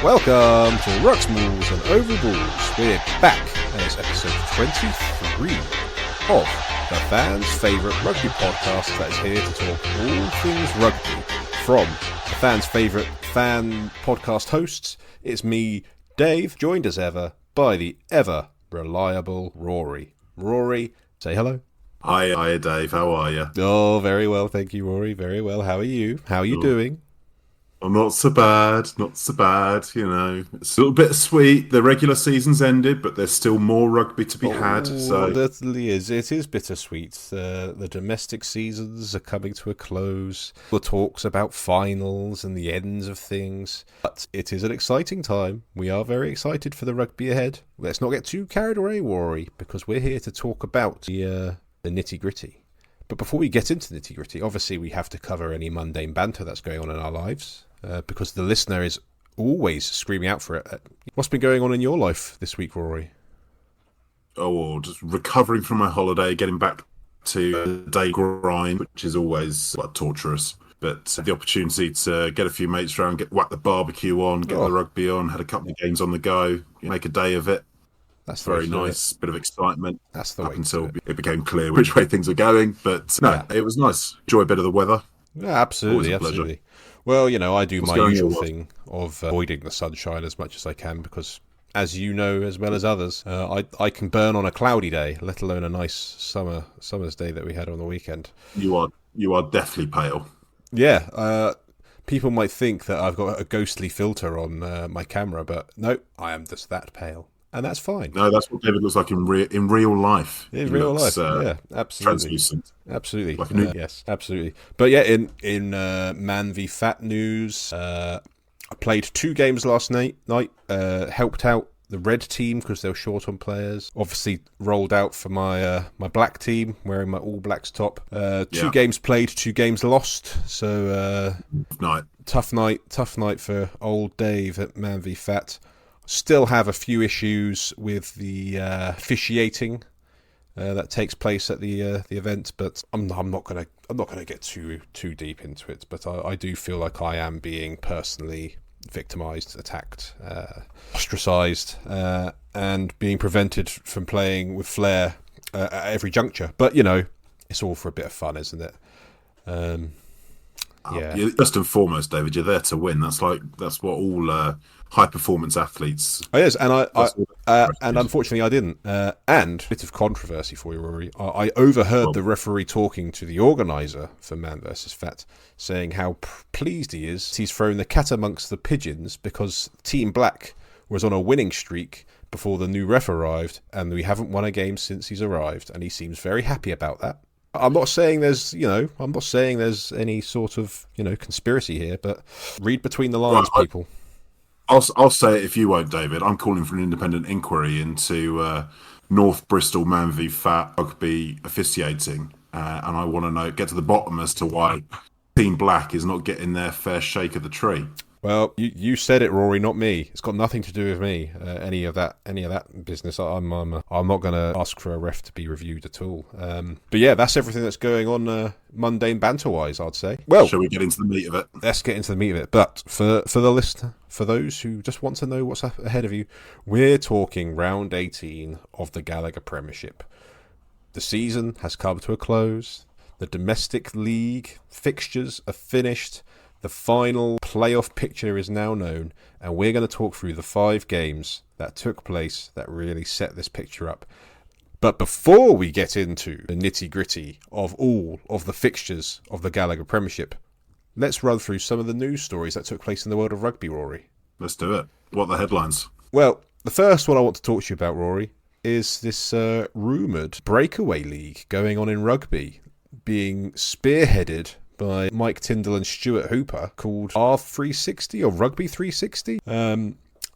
Welcome to Ruxmalls and Oval Balls. We're back, and it's episode 23 of the fans' favourite rugby podcast that is here to talk all things rugby from the fans' favourite fan podcast hosts. It's me, Dave, joined as ever by the ever reliable Rory. Rory, say hello. Hi, Dave. How are you? Oh, very well, thank you, Rory. Very well. How are you? How are you doing? I'm not so bad, you know. It's a little bit sweet. The regular season's ended, but there's still more rugby to be had. So it certainly is. It is bittersweet. The domestic seasons are coming to a close. The talks about finals and the ends of things. But it is an exciting time. We are very excited for the rugby ahead. Let's not get too carried away, Rory, because we're here to talk about the nitty-gritty. But before we get into the nitty-gritty, obviously we have to cover any mundane banter that's going on in our lives. Because the listener is always screaming out for it. What's been going on in your life this week, Rory? Oh, just recovering from my holiday, getting back to the day grind, which is always torturous. But the opportunity to get a few mates around, whack the barbecue on, get the rugby on, had a couple of games on the go, make a day of it. That's very nice. Bit of excitement. That's the up way until it became clear which way things were going. But no, It was nice. Enjoy a bit of the weather. Yeah, absolutely. Well, you know, I do my usual thing of avoiding the sunshine as much as I can because, as you know as well as others, I can burn on a cloudy day, let alone a nice summer's day that we had on the weekend. You are deathly pale. Yeah, people might think that I've got a ghostly filter on my camera, but no, I am just that pale. And that's fine. No, that's what David looks like in real life. In real life, yeah, absolutely. Translucent. Absolutely. Like yes, absolutely. But yeah, in Man v Fat news, I played 2 games last night. Helped out the red team because they were short on players. Obviously for my black team, wearing my All Blacks top. 2 games played, 2 games lost. So tough night for old Dave at Man v Fat. Still have a few issues with the officiating that takes place at the event, but I'm not gonna get too deep into it. But I do feel like I am being personally victimised, attacked, ostracised, and being prevented from playing with flair at every juncture. But you know, it's all for a bit of fun, isn't it? Yeah. First and foremost, David, you're there to win. That's what all high performance athletes. Oh yes, and and unfortunately I didn't. And a bit of controversy for you, Rory. I overheard the referee talking to the organiser for Man vs Fat, saying how pleased he is. He's thrown the cat amongst the pigeons because Team Black was on a winning streak before the new ref arrived, and we haven't won a game since he's arrived, and he seems very happy about that. I'm not saying there's any sort of, conspiracy here, but read between the lines, people. I'll say it if you won't, David. I'm calling for an independent inquiry into North Bristol Man v Fat rugby officiating, and I want to get to the bottom as to why Team Black is not getting their fair shake of the tree. Well, you said it, Rory, not me. It's got nothing to do with me. Any of that business. I'm not going to ask for a ref to be reviewed at all. But yeah, that's everything that's going on, mundane banter-wise, I'd say. Well, shall we get into the meat of it? Let's get into the meat of it. But for the listener, for those who just want to know what's ahead of you, we're talking round 18 of the Gallagher Premiership. The season has come to a close. The domestic league fixtures are finished. The final playoff picture is now known, and we're going to talk through the 5 games that took place that really set this picture up. But before we get into the nitty-gritty of all of the fixtures of the Gallagher Premiership, let's run through some of the news stories that took place in the world of rugby, Rory. Let's do it. What are the headlines? Well, the first one I want to talk to you about, Rory, is this rumoured breakaway league going on in rugby, being spearheaded by Mike Tyndall and Stuart Hooper, called R360 or Rugby 360,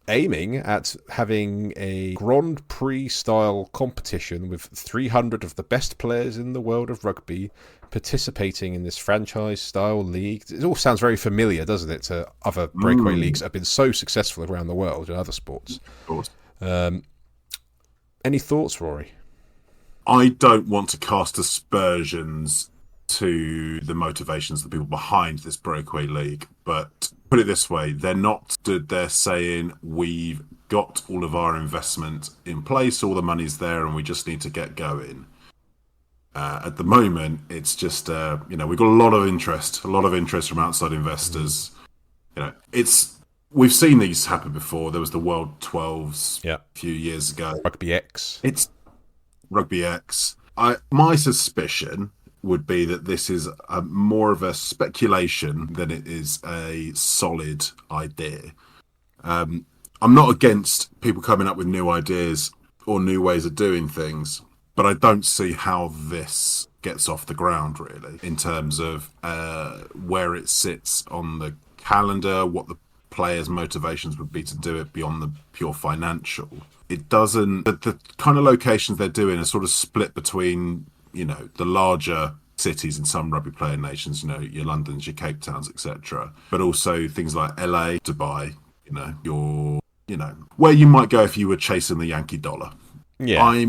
aiming at having a Grand Prix style competition with 300 of the best players in the world of rugby participating in this franchise style league. It all sounds very familiar, doesn't it, to other breakaway leagues that have been so successful around the world in other sports. Of course. Any thoughts, Rory? I don't want to cast aspersions to the motivations of the people behind this breakaway league. But put it this way, they're not stood there saying we've got all of our investment in place, all the money's there, and we just need to get going. At the moment, it's just we've got a lot of interest from outside investors. We've seen these happen before. There was the World 12s a few years ago. Rugby X. It's Rugby X. My suspicion would be that this is more of a speculation than it is a solid idea. I'm not against people coming up with new ideas or new ways of doing things, but I don't see how this gets off the ground, really, in terms of where it sits on the calendar, what the players' motivations would be to do it beyond the pure financial. It doesn't. The kind of locations they're doing are sort of split between, the larger cities in some rugby player nations, your Londons, your Cape Towns, etc. But also things like LA, Dubai, where you might go if you were chasing the Yankee dollar. Yeah.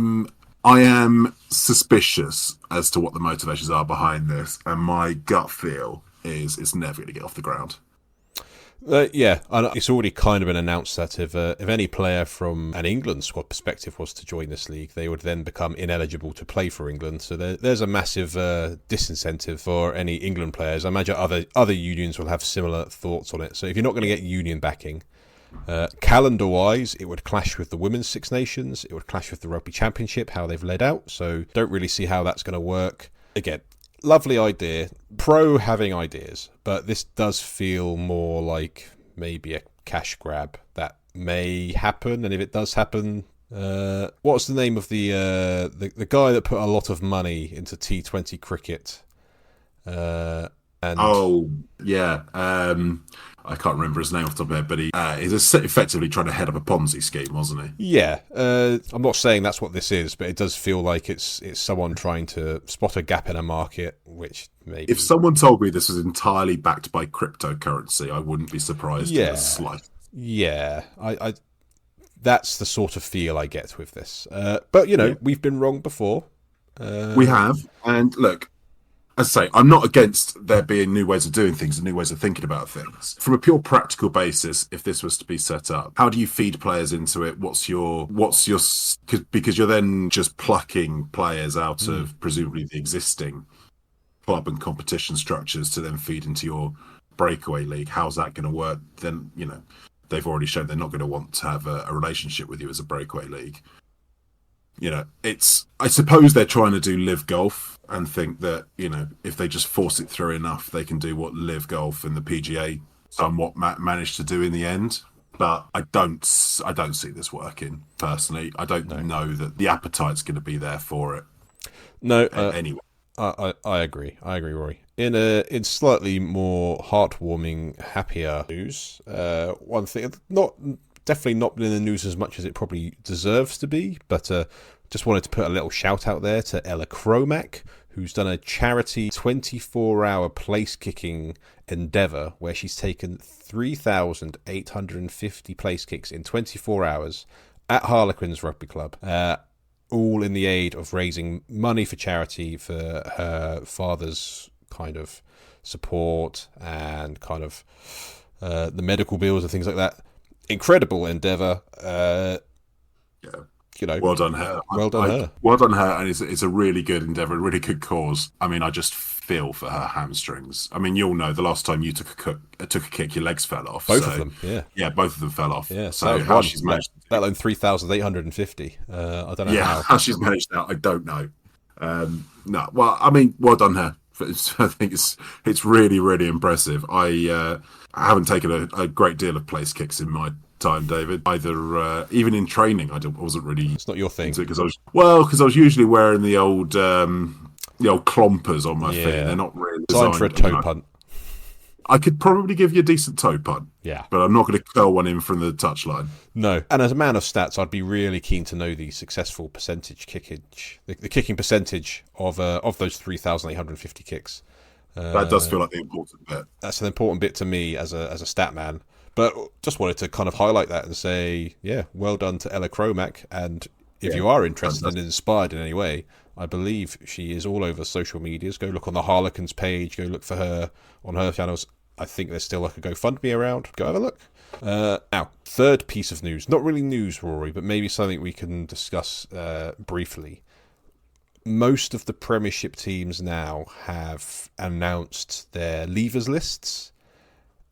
I am suspicious as to what the motivations are behind this, and my gut feel is it's never going to get off the ground. It's already kind of been announced that if any player from an England squad perspective was to join this league, they would then become ineligible to play for England. So there's a massive disincentive for any England players. I imagine other unions will have similar thoughts on it. So if you're not going to get union backing, calendar-wise, it would clash with the Women's Six Nations. It would clash with the Rugby Championship, how they've led out. So don't really see how that's going to work. Again, lovely idea. Pro having ideas, but this does feel more like maybe a cash grab that may happen. And if it does happen, what's the name of the guy that put a lot of money into T20 cricket? I can't remember his name off the top of my head, but he's effectively trying to head up a Ponzi scheme, wasn't he? Yeah. I'm not saying that's what this is, but it does feel like it's someone trying to spot a gap in a market, which maybe... If someone told me this was entirely backed by cryptocurrency, I wouldn't be surprised in the slightest. Yeah. I that's the sort of feel I get with this. But, we've been wrong before. We have. And look, as I say, I'm not against there being new ways of doing things and new ways of thinking about things. From a pure practical basis, if this was to be set up, how do you feed players into it? What's your because you're then just plucking players out of presumably the existing club and competition structures to then feed into your breakaway league. How's that going to work? Then, they've already shown they're not going to want to have a relationship with you as a breakaway league. I suppose they're trying to do live golf and think that, if they just force it through enough, they can do what live golf and the PGA somewhat managed to do in the end. But I don't see this working, personally. I don't know that the appetite's going to be there for it. No, anyway. I agree. I agree, Rory. In slightly more heartwarming, happier news, one thing, definitely not been in the news as much as it probably deserves to be, but just wanted to put a little shout out there to Ella Cromack, who's done a charity 24-hour place-kicking endeavour where she's taken 3,850 place kicks in 24 hours at Harlequins Rugby Club, all in the aid of raising money for charity for her father's kind of support and kind of the medical bills and things like that. Incredible endeavour. Well done her. Well done her. Well done her, and it's a really good endeavour, a really good cause. I mean, I just feel for her hamstrings. I mean, you'll know the last time you took a kick, your legs fell off. Both of them, yeah. Yeah, both of them fell off. Yeah, so how she's managed... Let alone 3,850. I don't know how she's managed that, I don't know. No, well, I mean, well done her. I think it's really, really impressive. I haven't taken a great deal of place kicks in my time, David. Either even in training, I wasn't really. It's not your thing because I was usually wearing the old clompers on my feet. They're not really designed for a toe punt. I could probably give you a decent toe punt. Yeah. But I'm not going to curl one in from the touchline. No. And as a man of stats, I'd be really keen to know the successful percentage kickage, the kicking percentage of those 3,850 kicks. That does feel like the important bit. That's an important bit to me as a stat man. But just wanted to kind of highlight that and say, yeah, well done to Ella Cromack. And if you are interested and inspired in any way, I believe she is all over social medias. Go look on the Harlequins page. Go look for her on her channels. I think there's still like a GoFundMe around. Go have a look. Now, third piece of news. Not really news, Rory, but maybe something we can discuss briefly. Most of the Premiership teams now have announced their leavers lists.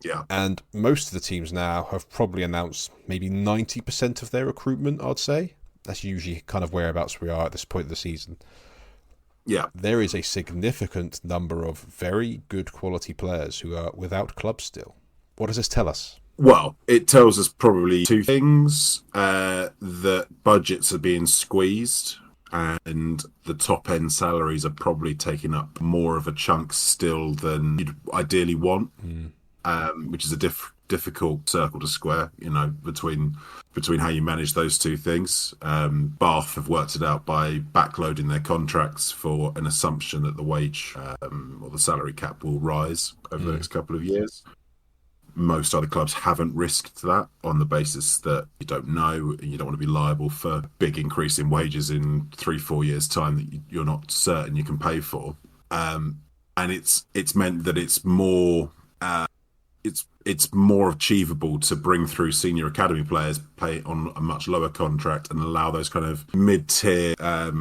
Yeah. And most of the teams now have probably announced maybe 90% of their recruitment, I'd say. That's usually kind of whereabouts we are at this point of the season. Yeah. There is a significant number of very good quality players who are without clubs still. What does this tell us? Well, it tells us probably two things. That budgets are being squeezed and the top end salaries are probably taking up more of a chunk still than you'd ideally want, which is a difficult circle to square, between how you manage those two things. Bath have worked it out by backloading their contracts for an assumption that the wage or the salary cap will rise over the next couple of years. Most other clubs haven't risked that on the basis that you don't know and you don't want to be liable for a big increase in wages in 3-4 years' time that you're not certain you can pay for. And it's meant that it's more it's more achievable to bring through senior academy players, pay on a much lower contract, and allow those kind of mid-tier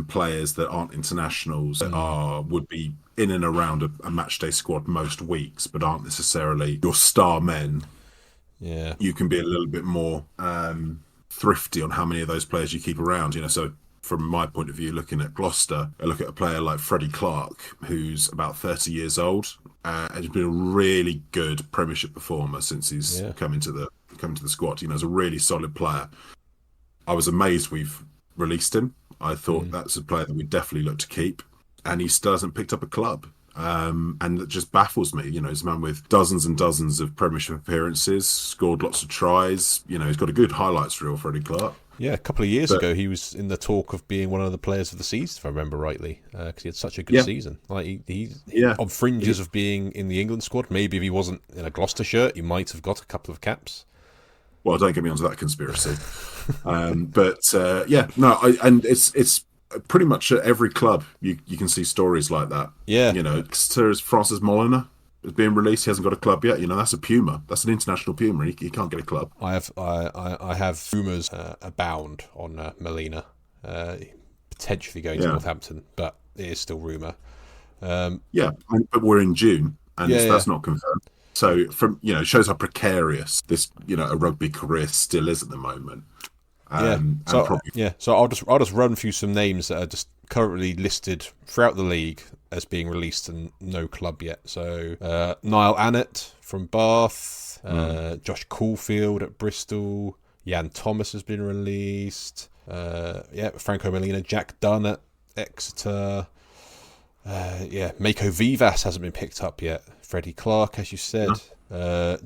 players that aren't internationals that would be in and around a matchday squad most weeks, but aren't necessarily your star men. Yeah, you can be a little bit more thrifty on how many of those players you keep around. So from my point of view, looking at Gloucester, I look at a player like Freddie Clark, who's about 30 years old, and he's been a really good Premiership performer since he's come into the squad. He's a really solid player. I was amazed we've released him. I thought that's a player that we definitely look to keep, and he still hasn't picked up a club. And it just baffles me. He's a man with dozens and dozens of Premiership appearances, scored lots of tries. He's got a good highlights reel, Freddie Clark. Yeah, a couple of years ago, he was in the talk of being one of the players of the season, if I remember rightly, because he had such a good season. Like he's on fringes of being in the England squad. Maybe if he wasn't in a Gloucester shirt, he might have got a couple of caps. Well, don't get me onto that conspiracy. And it's pretty much at every club you can see stories like that. Yeah, Leicester is Francis Molina is being released. He hasn't got a club yet. That's a Puma. That's an international Puma. He can't get a club. I have rumours abound on Molina potentially going to Northampton, but it is still rumour. But we're in June, and that's not confirmed. So shows how precarious this a rugby career still is at the moment. So I'll just run through some names that are just currently listed throughout the league as being released and no club yet. So Niall Annett from Bath, Josh Caulfield at Bristol, Jan Thomas has been released. Franco Molina, Jack Dunn at Exeter. Mako Vivas hasn't been picked up yet. Freddie Clark, as you said.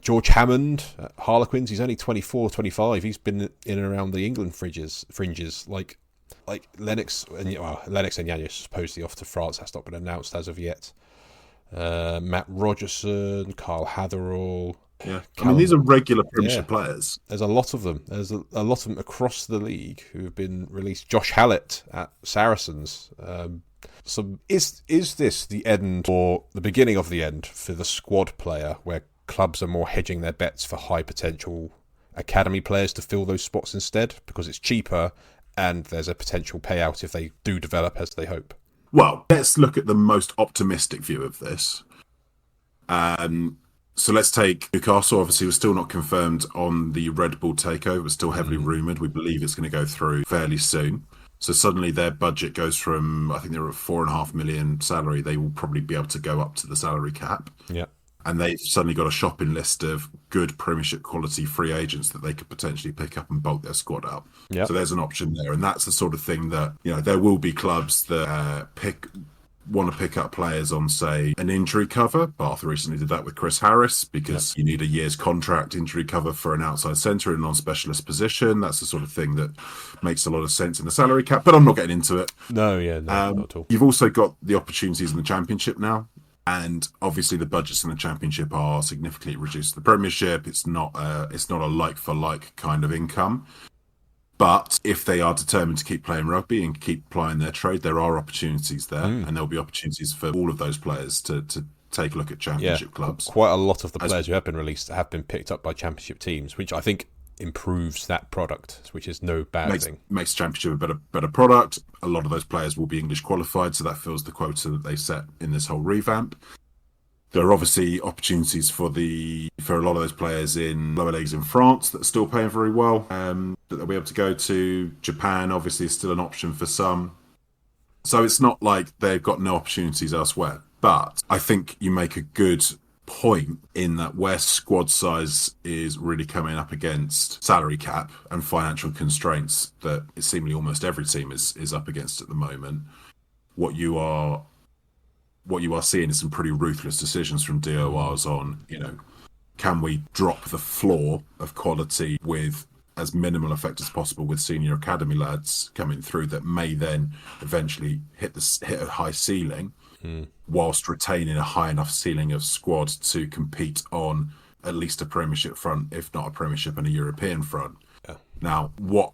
George Hammond at Harlequins. He's only 24, 25. He's been in and around the England fringes like Lennox and Yannis supposedly off to France. That's not been announced as of yet. Matt Rogerson, Carl Hatherall. Yeah, these are regular Premiership players. There's a lot of them. There's a lot of them across the league who have been released. Josh Hallett at Saracens. So is this the end or the beginning of the end for the squad player, where clubs are more hedging their bets for high potential academy players to fill those spots instead because it's cheaper and there's a potential payout if they do develop as they hope? Well, let's look at the most optimistic view of this. So let's take Newcastle. Obviously, we're still not confirmed on the Red Bull takeover. It's still heavily rumoured. We believe it's going to go through fairly soon. So suddenly their budget goes from, I think they were at 4.5 million salary. They will probably be able to go up to the salary cap. Yeah. And they've suddenly got a shopping list of good Premiership quality free agents that they could potentially pick up and bulk their squad up. Yep. So there's an option there. And that's the sort of thing that, there will be clubs that want to pick up players on, say, an injury cover. Bath recently did that with Chris Harris because you need a year's contract injury cover for an outside centre in a non-specialist position. That's the sort of thing that makes a lot of sense in the salary cap, but I'm not getting into it. No, not at all. You've also got the opportunities in the Championship now. And obviously the budgets in the Championship are significantly reduced to the Premiership. It's not a like-for-like kind of income. But if they are determined to keep playing rugby and keep plying their trade, there are opportunities there, and there'll be opportunities for all of those players to take a look at championship clubs. Quite a lot of the players who have been released have been picked up by championship teams, which I think improves that product, which is no bad thing. Makes championship a better product. A lot of those players will be English qualified, so that fills the quota that they set in this whole revamp. There are obviously opportunities for a lot of those players in lower leagues in France that are still paying very well, that they'll be able to go to. Japan obviously is still an option for some. So it's not like they've got no opportunities elsewhere. But I think you make a good point in that where squad size is really coming up against salary cap and financial constraints that seemingly almost every team is up against at the moment. What you are seeing is some pretty ruthless decisions from DORs on, can we drop the floor of quality with as minimal effect as possible with senior academy lads coming through that may then eventually hit a high ceiling, whilst retaining a high enough ceiling of squad to compete on at least a Premiership front, if not a Premiership and a European front. Yeah. Now, what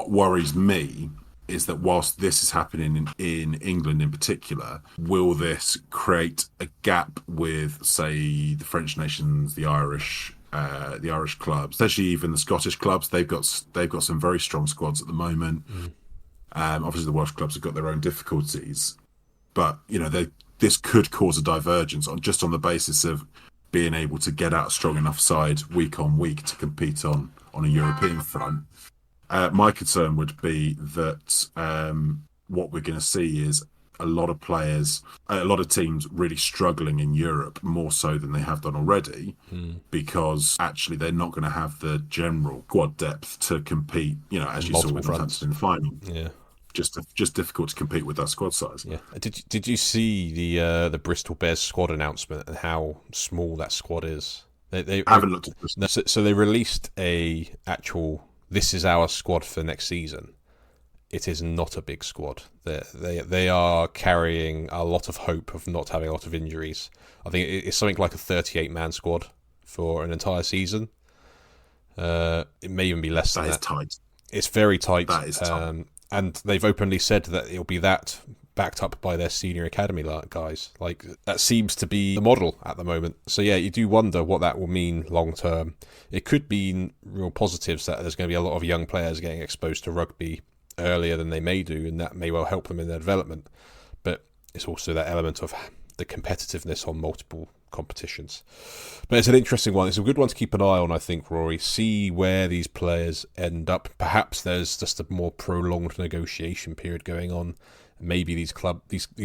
worries me is that whilst this is happening in England in particular, will this create a gap with, say, the French nations, the Irish clubs, especially even the Scottish clubs? They've got some very strong squads at the moment. Obviously, the Welsh clubs have got their own difficulties, but this could cause a divergence on the basis of being able to get out a strong enough side week on week to compete on a European front. My concern would be that what we're going to see is a lot of teams really struggling in Europe, more so than they have done already, because actually they're not going to have the general squad depth to compete, as you saw with Northampton in the final. Yeah. Just difficult to compete with that squad size. Yeah. Did you see the Bristol Bears squad announcement and how small that squad is? I haven't looked at this. So they released a actual, this is our squad for next season. It is not a big squad. They are carrying a lot of hope of not having a lot of injuries. I think it's something like a 38-man squad for an entire season. It may even be less than that. That is tight. It's very tight. That is tight. And they've openly said that it'll be that backed up by their senior academy guys. Like, that seems to be the model at the moment. So yeah, you do wonder what that will mean long term. It could be real positives that there's going to be a lot of young players getting exposed to rugby earlier than they may do, and that may well help them in their development. But it's also that element of the competitiveness on multiple competitions. But it's an interesting one. It's a good one to keep an eye on, I think, Rory. See where these players end up. Perhaps there's just a more prolonged negotiation period going on. Maybe these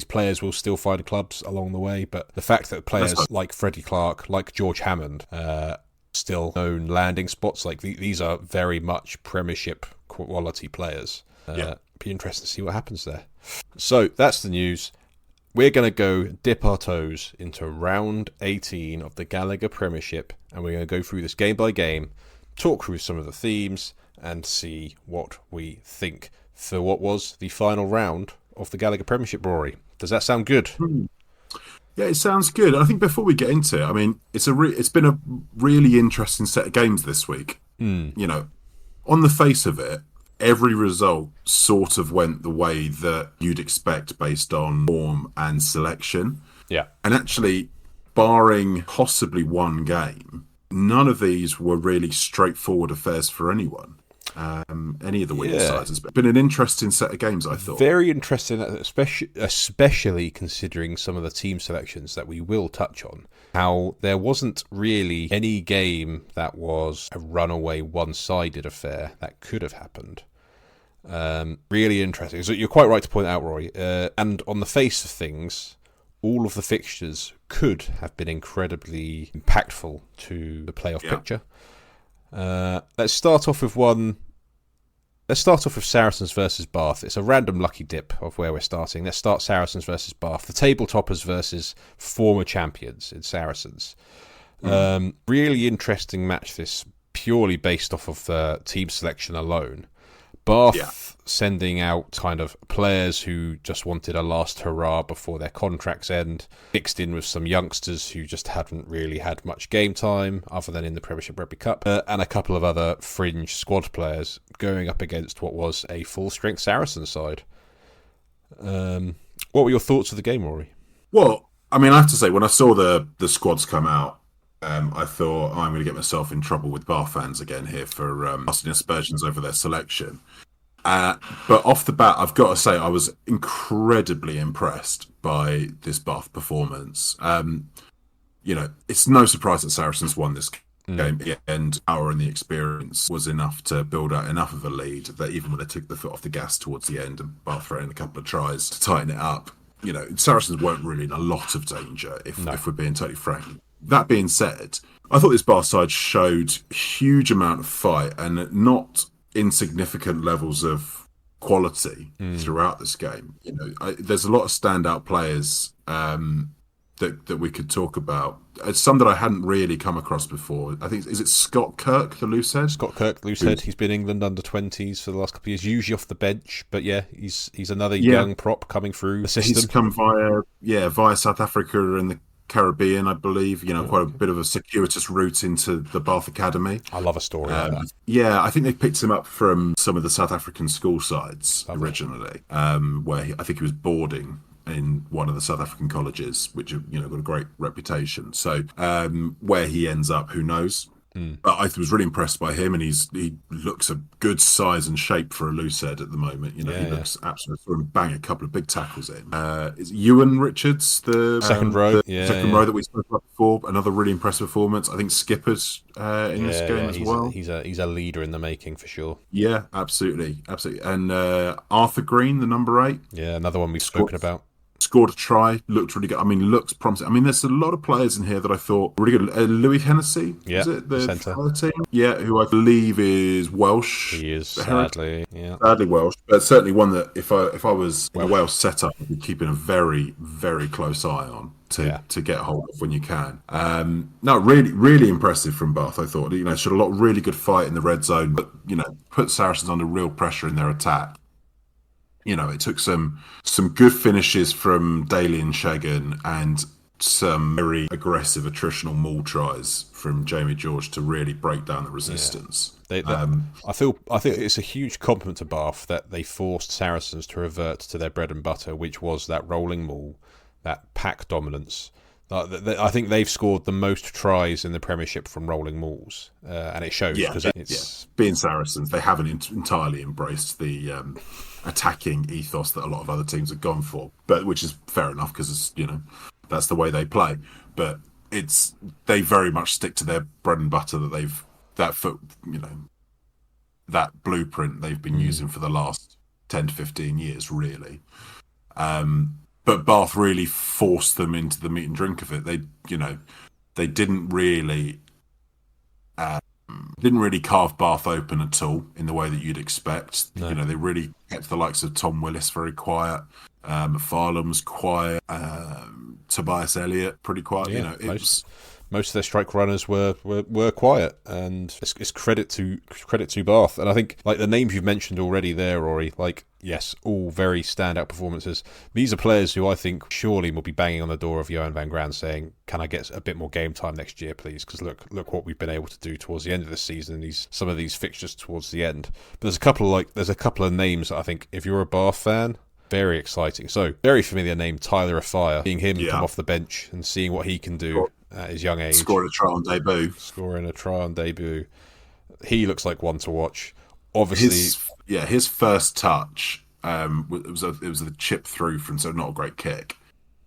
players will still find clubs along the way, but the fact that players like Freddie Clark, like George Hammond, still own landing spots, like these are very much Premiership quality players. Be interesting to see what happens there. So that's the news. We're going to go dip our toes into round 18 of the Gallagher Premiership, and we're going to go through this game by game, talk through some of the themes, and see what we think for what was the final round of the Gallagher Premiership, Rory. Does that sound good? Yeah, it sounds good. I think before we get into it, I mean, it's been a really interesting set of games this week. On the face of it, every result sort of went the way that you'd expect based on form and selection. Yeah. And actually, barring possibly one game, none of these were really straightforward affairs for anyone. Any of the winning sides. It's been an interesting set of games, I thought. Very interesting, especially considering some of the team selections that we will touch on. How there wasn't really any game that was a runaway one-sided affair that could have happened. Really interesting. So you're quite right to point out, Rory. And on the face of things, all of the fixtures could have been incredibly impactful to the playoff picture. Let's start off with one. Let's start off with Saracens versus Bath. It's a random lucky dip of where we're starting. Let's start Saracens versus Bath. The table toppers versus former champions in Saracens. Really interesting match, this, purely based off of team selection alone. Bath sending out kind of players who just wanted a last hurrah before their contracts end, mixed in with some youngsters who just hadn't really had much game time other than in the Premiership Rugby Cup, and a couple of other fringe squad players going up against what was a full-strength Saracens side. What were your thoughts of the game, Rory? Well, I mean, I have to say, when I saw the squads come out, I thought, I'm going to get myself in trouble with Bath fans again here for casting aspersions over their selection. But off the bat, I've got to say, I was incredibly impressed by this Bath performance. It's no surprise that Saracens won this game, and power and the experience was enough to build out enough of a lead that even when they took the foot off the gas towards the end and Bath threw in a couple of tries to tighten it up, Saracens weren't really in a lot of danger, if we're being totally frank. That being said, I thought this Bath side showed huge amount of fight and not insignificant levels of quality throughout this game. There's a lot of standout players that we could talk about. Some that I hadn't really come across before. I think, is it Scott Kirk, the loose head? Scott Kirk, loose head. He's been England under-20s for the last couple of years, usually off the bench. But he's another young prop coming through the system. He's come via South Africa and the Caribbean, I believe. Quite a bit of a circuitous route into the Bath Academy. I love a story like that. Yeah, I think they picked him up from some of the South African school sides originally, where I think he was boarding in one of the South African colleges, which got a great reputation. So where he ends up, who knows? But I was really impressed by him, and he looks a good size and shape for a loose head at the moment. He looks absolutely. Saw him bang a couple of big tackles in. Is Ewan Richards the second row? Second row that we spoke about before. Another really impressive performance. I think Skipper's in this game as well. He's a leader in the making for sure. Yeah, absolutely. And Arthur Green, the number 8. Yeah, another one we've spoken about. Scored a try, looked really good. I mean, looks promising. I mean, there's a lot of players in here that I thought were really good. Louis Hennessy, is it the centre team? Yeah, who I believe is Welsh. He is sadly Welsh, but certainly one that if I was in a Welsh setup, I'd be keeping a very, very close eye on to get hold of when you can. No, really, really impressive from Bath. I thought showed a lot of really good fight in the red zone, but put Saracens under real pressure in their attack. It took some good finishes from Daly and Shagan and some very aggressive attritional maul tries from Jamie George to really break down the resistance. I think it's a huge compliment to Bath that they forced Saracens to revert to their bread and butter, which was that rolling maul, that pack dominance. I think they've scored the most tries in the Premiership from rolling mauls, and it shows because being Saracens, they haven't entirely embraced the attacking ethos that a lot of other teams have gone for, but which is fair enough because that's the way they play. But they very much stick to their bread and butter that blueprint they've been using for the last 10 to 15 years, really. But Bath really forced them into the meat and drink of it. They didn't really carve Bath open at all in the way that you'd expect. No. They really kept the likes of Tom Willis very quiet. Farlam was quiet. Tobias Elliott pretty quiet. Yeah, most of their strike runners were quiet, and it's credit to Bath. And I think the names you've mentioned already there, Rory, yes, all very standout performances. These are players who I think surely will be banging on the door of Johan van Graan saying, "Can I get a bit more game time next year, please? Because look what we've been able to do towards the end of the season. Some of these fixtures towards the end." But there's a couple of names that I think if you're a Bath fan, very exciting. So very familiar name, Tyler Afaya, seeing him come off the bench and seeing what he can do at his young age. Scoring a try on debut. He looks like one to watch. Obviously, his first touch it was a chip through from not a great kick.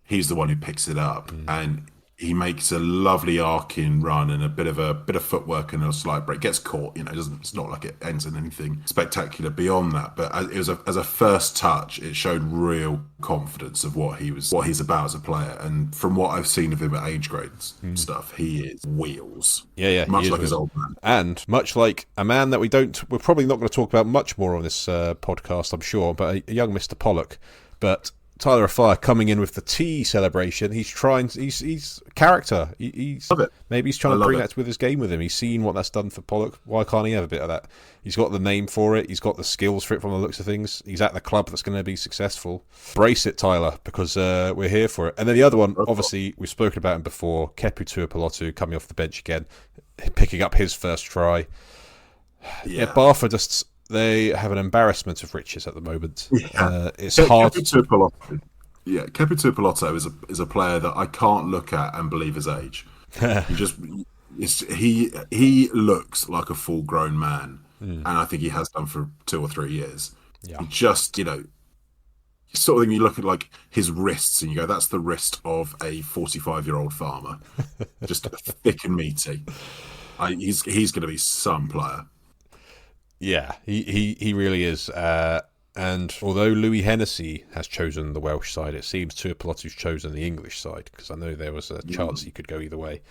He's the one who picks it up, and he makes a lovely arcing run and a bit of footwork and a slight break. Gets caught, it's not like it ends in anything spectacular beyond that. But as a first touch, it showed real confidence of what he's about as a player. And from what I've seen of him at age grades stuff, he is wheels. Yeah, much like his old man, and much like a man that we're probably not going to talk about much more on this podcast, I'm sure. But a young Mr. Pollock, but Tyler Afaya coming in with the tea celebration. He's character. Love it. Maybe he's trying to bring that with his game with him. He's seen what that's done for Pollock. Why can't he have a bit of that? He's got the name for it. He's got the skills for it from the looks of things. He's at the club that's going to be successful. Brace it, Tyler, because we're here for it. And then the other one, obviously, we've spoken about him before. Kepu Tuipulotu coming off the bench again, picking up his first try. Yeah, Barford just... They have an embarrassment of riches at the moment. Yeah. It's hard. Kepu Tuipulotu is a player that I can't look at and believe his age. He looks like a full-grown man, and I think he has done for 2 or 3 years. Yeah. He just, sort of thing. You look at like his wrists, and you go, "That's the wrist of a 45-year-old farmer, just thick and meaty." He's going to be some player. Yeah, he really is. And although Louis Hennessy has chosen the Welsh side, it seems Tuipulotu's chosen the English side, because I know there was a chance he could go either way.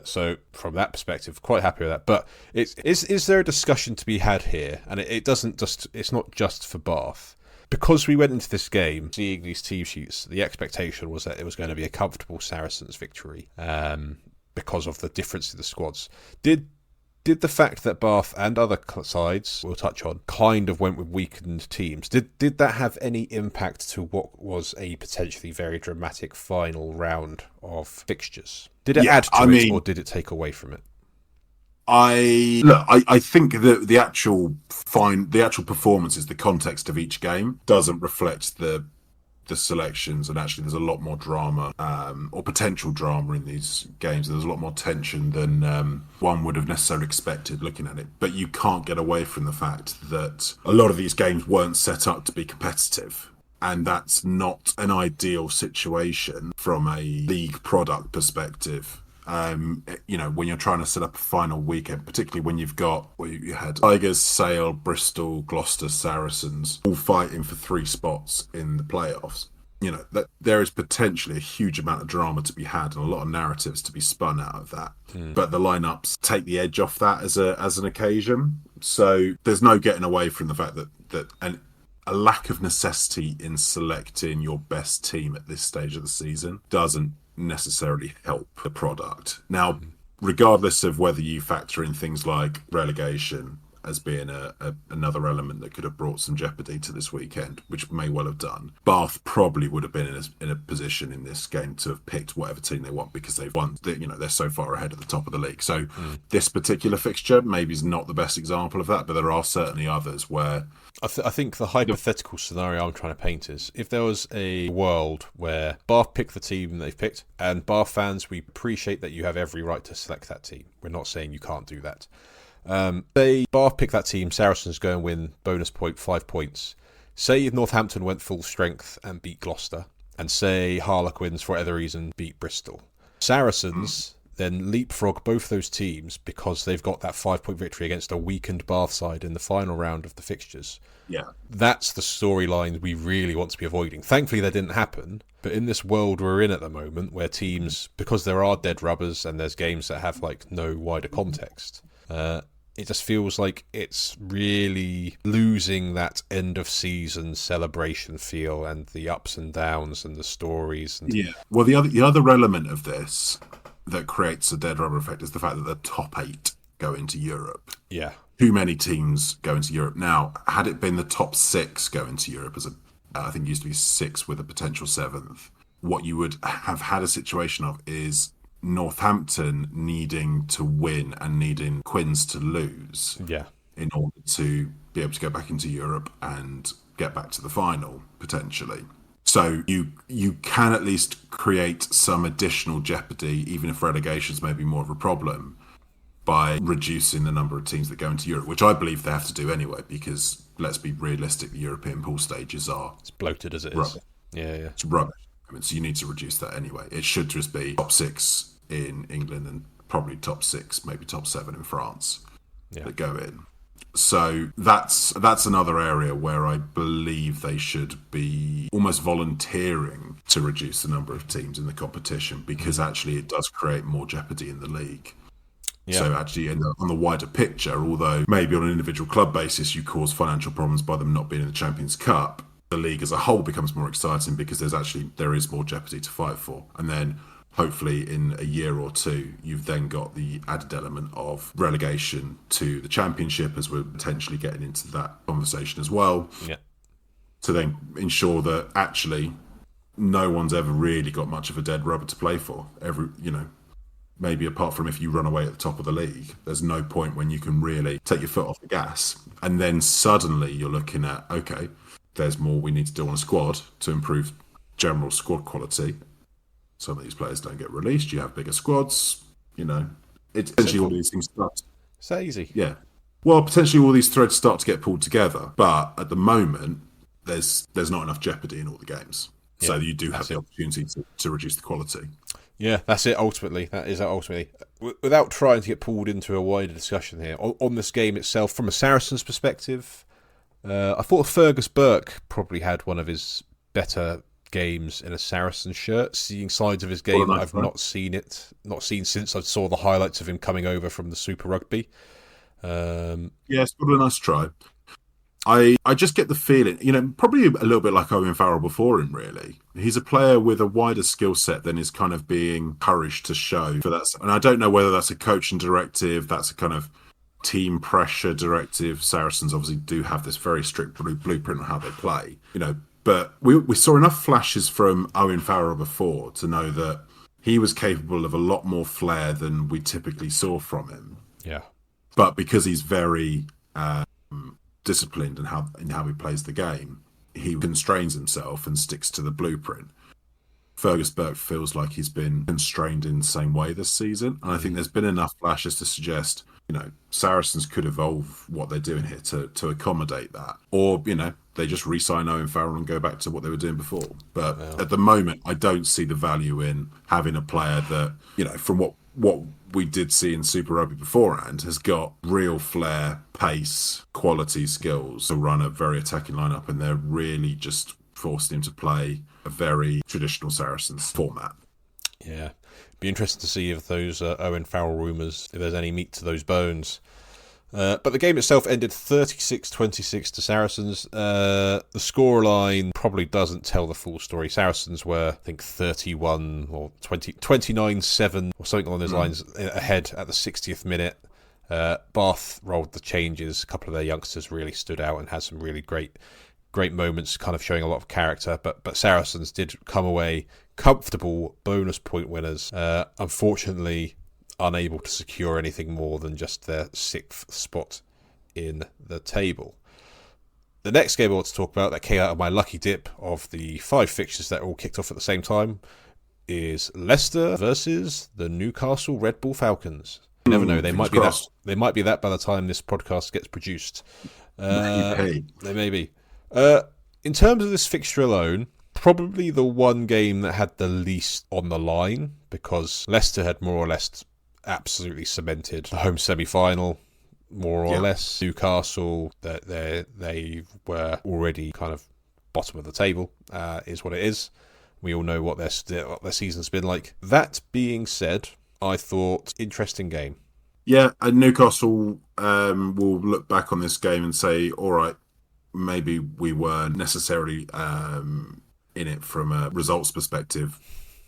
So from that perspective, quite happy with that. But is there a discussion to be had here? And it's not just for Bath. Because we went into this game seeing these team sheets, the expectation was that it was going to be a comfortable Saracens victory because of the difference in the squads. Did the fact that Bath and other sides we'll touch on kind of went with weakened teams, did that have any impact to what was a potentially very dramatic final round of fixtures? Did it add to it, or did it take away from it? I think that the actual performances, the context of each game doesn't reflect the selections, and actually there's a lot more drama or potential drama in these games. There's a lot more tension than one would have necessarily expected looking at it. But you can't get away from the fact that a lot of these games weren't set up to be competitive, and that's not an ideal situation from a league product perspective. When you're trying to set up a final weekend, particularly when you had Tigers, Sale, Bristol, Gloucester, Saracens all fighting for 3 spots in the playoffs. That there is potentially a huge amount of drama to be had and a lot of narratives to be spun out of that. But the lineups take the edge off that as an occasion. So there's no getting away from the fact that a lack of necessity in selecting your best team at this stage of the season doesn't necessarily help the product. Now, regardless of whether you factor in things like relegation as being another element that could have brought some jeopardy to this weekend, which may well have done, Bath probably would have been in a position in this game to have picked whatever team they want, because they've won. They're so far ahead at the top of the league. So this particular fixture maybe is not the best example of that, but there are certainly others where I think the hypothetical scenario I'm trying to paint is if there was a world where Bath pick the team they've picked, and Bath fans, we appreciate that you have every right to select that team. We're not saying you can't do that. Say Bath pick that team, Saracens go and win bonus point 5 points. Say Northampton went full strength and beat Gloucester, and say Harlequins for whatever reason beat Bristol. Saracens then leapfrog both those teams because they've got that 5-point victory against a weakened Bath side in the final round of the fixtures. Yeah, that's the storyline we really want to be avoiding. Thankfully that didn't happen, but in this world we're in at the moment where teams, because there are dead rubbers and there's games that have like no wider context, it just feels like it's really losing that end of season celebration feel and the ups and downs and the stories. Well, the other element of this that creates a dead rubber effect is the fact that the top 8 go into Europe. Yeah. Too many teams go into Europe. Now, had it been the top 6 go into Europe, I think it used to be 6 with a potential 7th, what you would have had a situation of is Northampton needing to win and needing Quins to lose in order to be able to go back into Europe and get back to the final, potentially. So you can at least create some additional jeopardy, even if relegations may be more of a problem, by reducing the number of teams that go into Europe, which I believe they have to do anyway, because let's be realistic, the European pool stages are... It's bloated as it rubbish. is. Yeah. It's rubbish. So you need to reduce that anyway. It should just be top 6 in England and probably top 6, maybe top 7 in France that go in. So that's another area where I believe they should be almost volunteering to reduce the number of teams in the competition, because actually it does create more jeopardy in the league. Yeah. So actually on the wider picture, although maybe on an individual club basis you cause financial problems by them not being in the Champions Cup, the league as a whole becomes more exciting because there is more jeopardy to fight for. And then hopefully in a year or two, you've then got the added element of relegation to the Championship, as we're potentially getting into that conversation as well. Yeah. To then ensure that actually no one's ever really got much of a dead rubber to play for. Maybe apart from if you run away at the top of the league, there's no point when you can really take your foot off the gas. And then suddenly you're looking at, okay, there's more we need to do on a squad to improve general squad quality. Some of these players don't get released. You have bigger squads. It's essentially all these things start. It's that easy. Yeah. Well, potentially all these threads start to get pulled together. But at the moment, there's not enough jeopardy in all the games. Yeah, so you do have the opportunity to reduce the quality. Yeah, that's it, ultimately. That is it, ultimately. Without trying to get pulled into a wider discussion here, on this game itself, from a Saracens perspective, I thought Fergus Burke probably had one of his better games in a Saracens shirt, seeing sides of his game that I've not seen since I saw the highlights of him coming over from the Super Rugby. It's probably a nice try. I just get the feeling, probably a little bit like Owen Farrell before him, really. He's a player with a wider skill set than is kind of being encouraged to show for that. And I don't know whether that's a coaching directive, that's a kind of team pressure directive. Saracens obviously do have this very strict blueprint on how they play, but we saw enough flashes from Owen Farrell before to know that he was capable of a lot more flair than we typically saw from him. Yeah. But because he's very disciplined in how he plays the game, he constrains himself and sticks to the blueprint. Fergus Burke feels like he's been constrained in the same way this season, and I think there's been enough flashes to suggest Saracens could evolve what they're doing here to accommodate that, or they just re-sign Owen Farrell and go back to what they were doing before. But at the moment, I don't see the value in having a player that from what we did see in Super Rugby beforehand has got real flair, pace, quality, skills to run a very attacking lineup, and they're really just forcing him to play a very traditional Saracens format. Yeah, be interesting to see if those Owen Farrell rumours, if there's any meat to those bones. But the game itself ended 36-26 to Saracens. The scoreline probably doesn't tell the full story. Saracens were, I think, 31 or 29-7 or something along those lines ahead at the 60th minute. Bath rolled the changes. A couple of their youngsters really stood out and had some really great moments, kind of showing a lot of character. But Saracens did come away comfortable bonus point winners. Unfortunately, unable to secure anything more than just their 6th spot in the table. The next game I want to talk about that came out of my lucky dip of the 5 fixtures that all kicked off at the same time is Leicester versus the Newcastle Red Bull Falcons. You never know, they might be that by the time this podcast gets produced. They may be. In terms of this fixture alone, probably the one game that had the least on the line, because Leicester had more or less absolutely cemented the home semi-final, more or less. Newcastle, they were already kind of bottom of the table, is what it is. We all know what their season's been like. That being said, I thought interesting game. Yeah, and Newcastle will look back on this game and say, all right, maybe we weren't necessarily in it from a results perspective,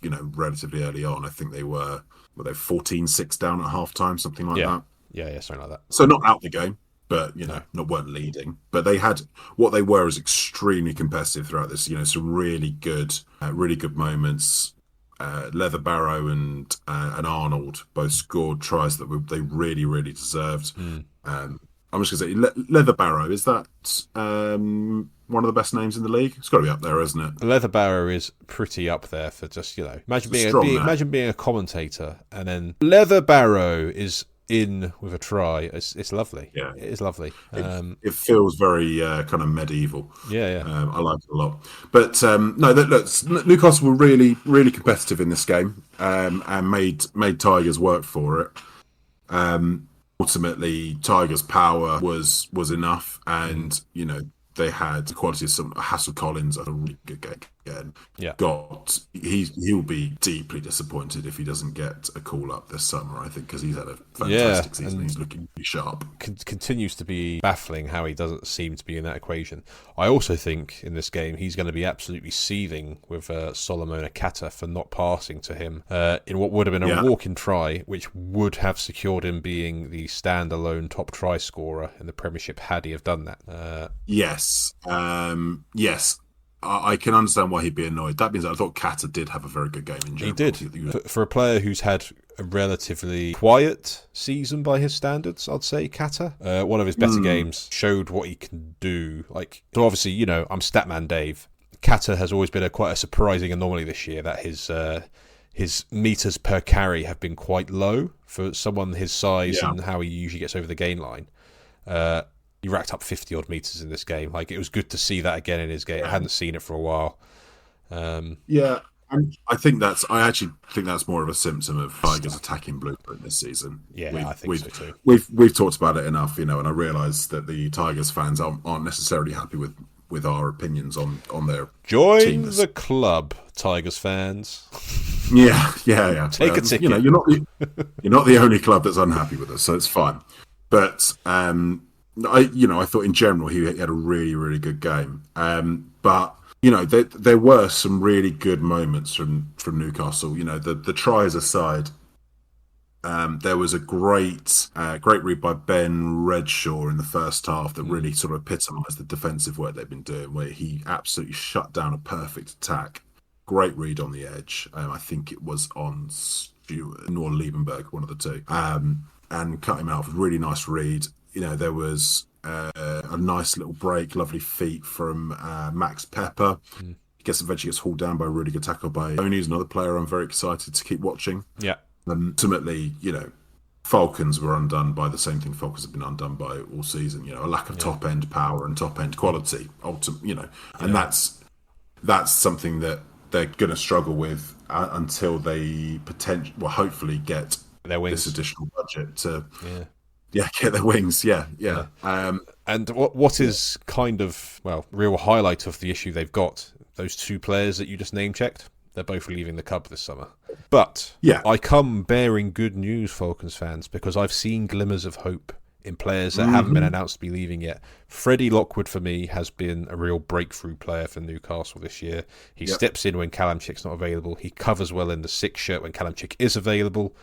relatively early on. I think they were 14-6 down at half-time, something like that. Yeah, something like that. So not out the game, but, weren't leading. But they had, what they were is extremely competitive throughout this, some really good moments. Leather Barrow and Arnold both scored tries that they really, really deserved. I'm just going to say, Leather Barrow, is that one of the best names in the league? It's got to be up there, isn't it? Leather Barrow is pretty up there for just, imagine being a commentator and then Leather Barrow is in with a try. It's lovely. Yeah. It is lovely. It feels very kind of medieval. Yeah. I like it a lot. But look, Newcastle were really, really competitive in this game and made Tigers work for it. Ultimately, Tigers' power was enough, and they had the quality of some Hassel Collins at a really good again. Yeah. He'll be deeply disappointed if he doesn't get a call up this summer, I think, because he's had a Yeah, fantastic season. He's looking pretty sharp. Continues to be baffling how he doesn't seem to be in that equation. I also think in this game he's going to be absolutely seething with Solomon Akata for not passing to him in what would have been a walk-in try, which would have secured him being the standalone top try scorer in the Premiership had he have done that. Yes. I can understand why he'd be annoyed. That means I thought Kata did have a very good game in general. He did. For a player who's had a relatively quiet season by his standards, I'd say, Kata. One of his better games showed what he can do. So obviously, I'm Statman Dave. Kata has always been quite a surprising anomaly this year, that his meters per carry have been quite low for someone his size and how he usually gets over the gain line. He racked up 50-odd metres in this game. It was good to see that again in his game. I hadn't seen it for a while. And I actually think that's more of a symptom of Tigers' attacking blueprint this season. Yeah, I think so too. We've talked about it enough, and I realise that the Tigers fans aren't necessarily happy with our opinions on their Join the club, Tigers fans. Yeah. Take a ticket. You're not the only club that's unhappy with us, so it's fine. But I thought in general he had a really, really good game. But there were some really good moments from Newcastle. The tries aside, there was a great read by Ben Redshaw in the first half that really sort of epitomised the defensive work they've been doing, where he absolutely shut down a perfect attack. Great read on the edge. I think it was on Stewart or Liebenberg, one of the two, and cut him out with a really nice read. There was a nice little break, lovely feet from Max Pepper. He eventually gets hauled down by a really good tackle by Oni, who's another player I'm very excited to keep watching. Yeah. Ultimately, Falcons were undone by the same thing Falcons have been undone by all season. A lack of top end power and top end quality. And that's something that they're going to struggle with until they hopefully get their wings. This additional budget to. Get their wings. Yeah. And what is kind of real highlight of the issue they've got? Those two players that you just name checked. They're both leaving the club this summer. But I come bearing good news, Falcons fans, because I've seen glimmers of hope in players that haven't been announced to be leaving yet. Freddie Lockwood, for me, has been a real breakthrough player for Newcastle this year. He steps in when Callum Chick's not available. He covers well in the 6 shirt when Callum Chick is available.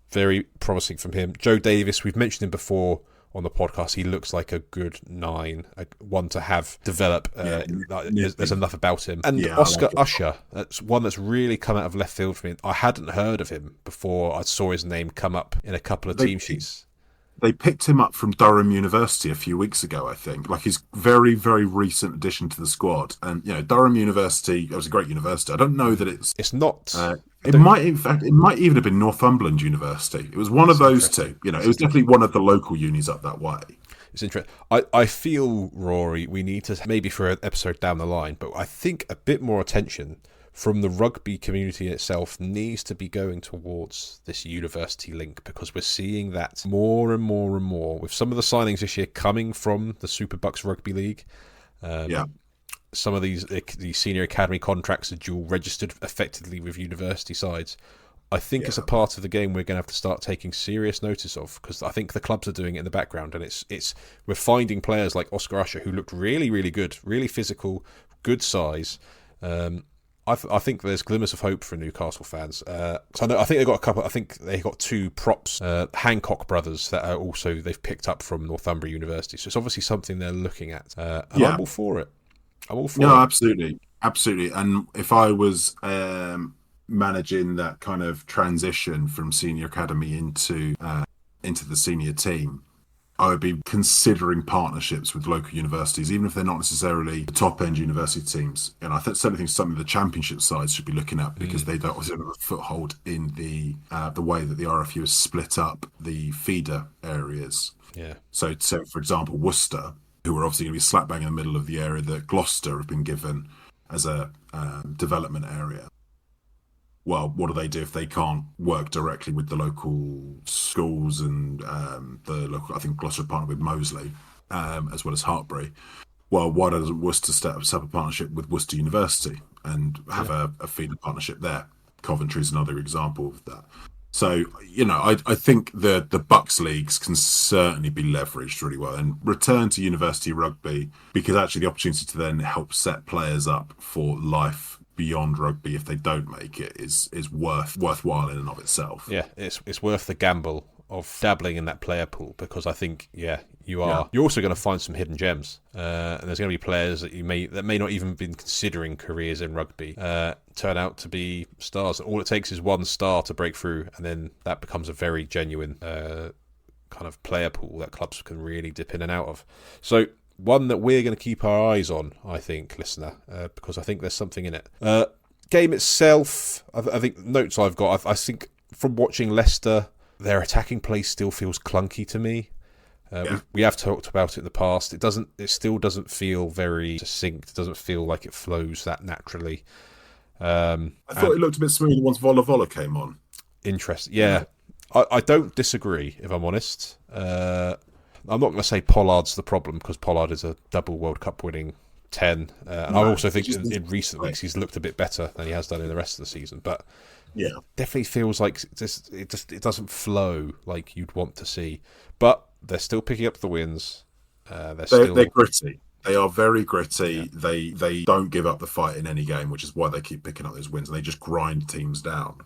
Very promising from him. Joe Davis, we've mentioned him before on the podcast. He looks like a good 9, one to have develop. There's enough about him. And Oscar Usher, that's one that's really come out of left field for me. I hadn't heard of him before I saw his name come up in a couple of team sheets. They picked him up from Durham University a few weeks ago, I think. His very, very recent addition to the squad. And, Durham University, it was a great university. I don't know that it's not... it might even have been Northumberland University. It was one of those two. It was definitely one of the local unis up that way. It's interesting. I feel, Rory, we need to, maybe for an episode down the line, but I think a bit more attention from the rugby community itself needs to be going towards this university link, because we're seeing that more and more and more with some of the signings this year coming from the Superbucks Rugby League. Some of these senior academy contracts are dual registered effectively with university sides. I think it's a part of the game we're going to have to start taking serious notice of, because I think the clubs are doing it in the background, and we're finding players like Oscar Usher who looked really, really good, really physical, good size. I think there's glimmers of hope for Newcastle fans. I think they got a couple. I think they got 2 props, Hancock brothers, that are also they've picked up from Northumbria University. So it's obviously something they're looking at. I'm all for it. Absolutely. And if I was managing that kind of transition from senior academy into the senior team, I would be considering partnerships with local universities, even if they're not necessarily the top-end university teams. And I certainly think something the championship sides should be looking at, because they don't have a foothold in the way that the RFU has split up the feeder areas. Yeah. So for example, Worcester, who are obviously going to be slap bang in the middle of the area that Gloucester have been given as a development area. Well, what do they do if they can't work directly with the local schools and the local? I think Gloucester partnered with Moseley as well as Hartbury. Well, why doesn't Worcester set up a partnership with Worcester University? and have a feeder partnership there. Coventry's another example of that. So, you know, I think the Bucks leagues can certainly be leveraged really well and return to university rugby, because actually the opportunity to then help set players up for life beyond rugby if they don't make it is worthwhile in and of itself. Yeah, it's worth the gamble of dabbling in that player pool, because I think you're also going to find some hidden gems, and there's going to be players that may not even been considering careers in rugby turn out to be stars. All it takes is one star to break through, and then that becomes a very genuine kind of player pool that clubs can really dip in and out of. So one that we're going to keep our eyes on, I think, listener, because I think there's something in it. Game itself, I think notes I've got, I think from watching Leicester, their attacking play still feels clunky to me. We have talked about it in the past. It still doesn't feel very succinct. It doesn't feel like it flows that naturally. I thought it looked a bit smooth once Vola Vola came on. Interesting. Yeah. I don't disagree, if I'm honest. I'm not going to say Pollard's the problem, because Pollard is a double World Cup winning 10. And I also think in recent weeks he's looked a bit better than he has done in the rest of the season. But definitely feels like it doesn't flow like you'd want to see. But they're still picking up the wins. They're gritty. They are very gritty. Yeah. They don't give up the fight in any game, which is why they keep picking up those wins. And they just grind teams down.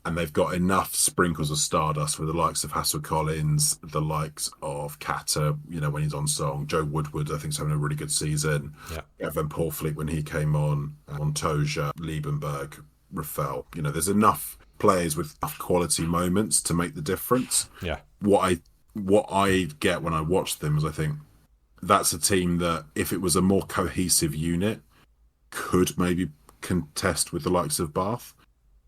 And they've got enough sprinkles of stardust with the likes of Hassel Collins, the likes of Kata, you know, when he's on song. Joe Woodward, I think, is having a really good season. Yeah. Evan Paulfleet when he came on. Montoya, Liebenberg, Rafael. You know, there's enough players with enough quality moments to make the difference. Yeah. What I get when I watch them is I think that's a team that, if it was a more cohesive unit, could maybe contest with the likes of Bath.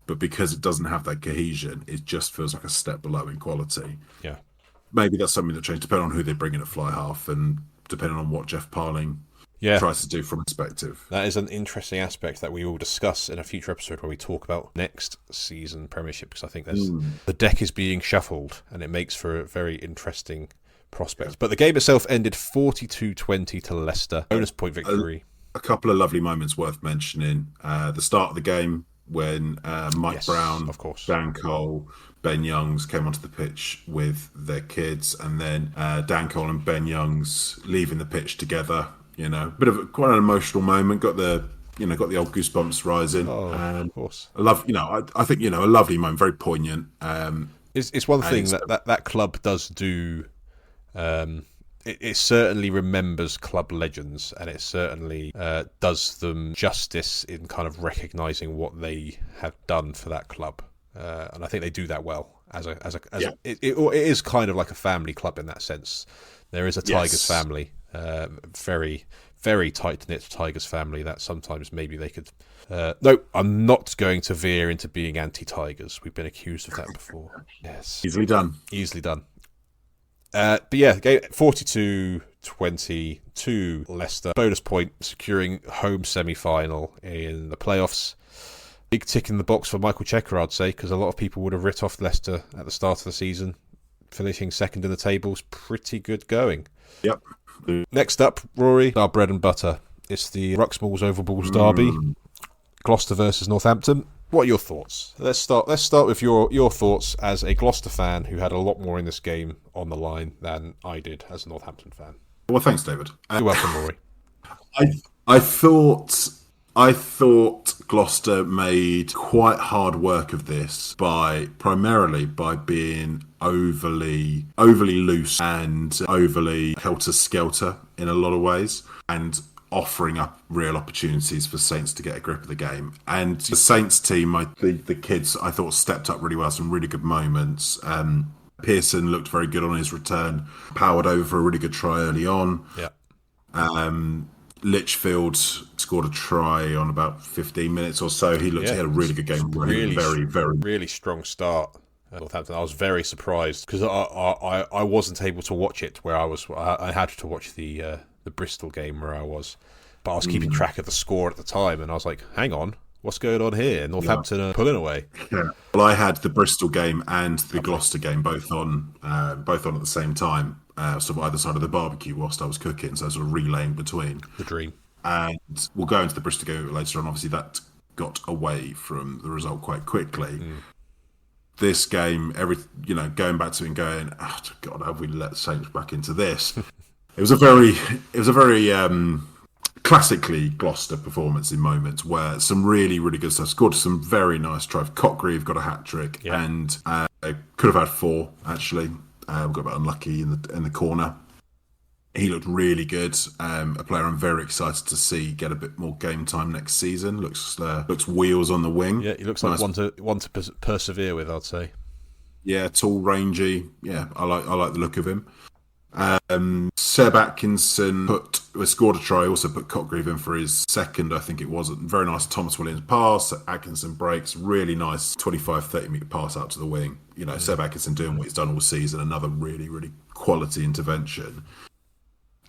But because it doesn't have that cohesion, it just feels like a step below in quality. Yeah. Maybe that's something that changes depending on who they bring in at fly half and depending on what Jeff Parling tries to do from perspective. That is an interesting aspect that we will discuss in a future episode where we talk about next season Premiership, because I think the deck is being shuffled and it makes for a very interesting prospect. Yeah. But the game itself ended 42-20 to Leicester. Bonus point victory. A couple of lovely moments worth mentioning. The start of the game when Mike Brown, of course, Dan Cole, Ben Youngs came onto the pitch with their kids, and then Dan Cole and Ben Youngs leaving the pitch together. You know, quite an emotional moment. Got the old goosebumps rising. Oh, of course. I think a lovely moment, very poignant. It's one thing that club does do. It certainly remembers club legends, and it certainly does them justice in kind of recognising what they have done for that club, and I think they do that well. It is kind of like a family club in that sense. There is a Tigers family, very, very tight-knit Tigers family that sometimes maybe they could... No, I'm not going to veer into being anti-Tigers. We've been accused of that before. Yes. Easily done. But yeah, 42-20 to Leicester. Bonus point, securing home semi-final in the playoffs. Big tick in the box for Michael Checker, I'd say, because a lot of people would have writ off Leicester at the start of the season. Finishing second in the tables, pretty good going. Yep. Next up, Rory, our bread and butter. It's the Ruxballs Overballs derby. Gloucester versus Northampton. What are your thoughts? Let's start with your thoughts as a Gloucester fan who had a lot more in this game on the line than I did as a Northampton fan. Well, thanks, David. You're welcome, Rory. I thought Gloucester made quite hard work of this primarily by being overly loose and overly helter-skelter in a lot of ways, and offering up real opportunities for Saints to get a grip of the game. And the Saints team, the kids, I thought stepped up really well, some really good moments. Pearson looked very good on his return, powered over for a really good try early on. Yeah. Litchfield scored a try on about 15 minutes or so. He had a really good game. Really strong start. Northampton. I was very surprised because I wasn't able to watch it where I was. I had to watch the Bristol game where I was, but I was keeping track of the score at the time, and I was like, "Hang on, what's going on here? Northampton are pulling away." Yeah. Well, I had the Bristol game and the Gloucester game both on at the same time, sort of either side of the barbecue whilst I was cooking, so sort of relaying between. The dream. and we'll go into the Bristol game later on. Obviously, that got away from the result quite quickly. This game, going back to it and going, oh, God, have we let Saints back into this? It was a very classically Gloucester performance in moments where some really, really good stuff. Scored some very nice tries. Cotgreave got a hat trick, and could have had 4 actually. We got a bit unlucky in the corner. He looked really good. A player I'm very excited to see get a bit more game time next season. Looks wheels on the wing. Yeah, he looks like one to persevere with, I'd say. Yeah, tall, rangy. Yeah, I like the look of him. Seb Atkinson scored a try, also put Cotgreave in for his second, I think it was. A very nice Thomas Williams pass. Atkinson breaks, really nice 25-30 metre pass out to the wing. Seb Atkinson doing what he's done all season, another really, really quality intervention.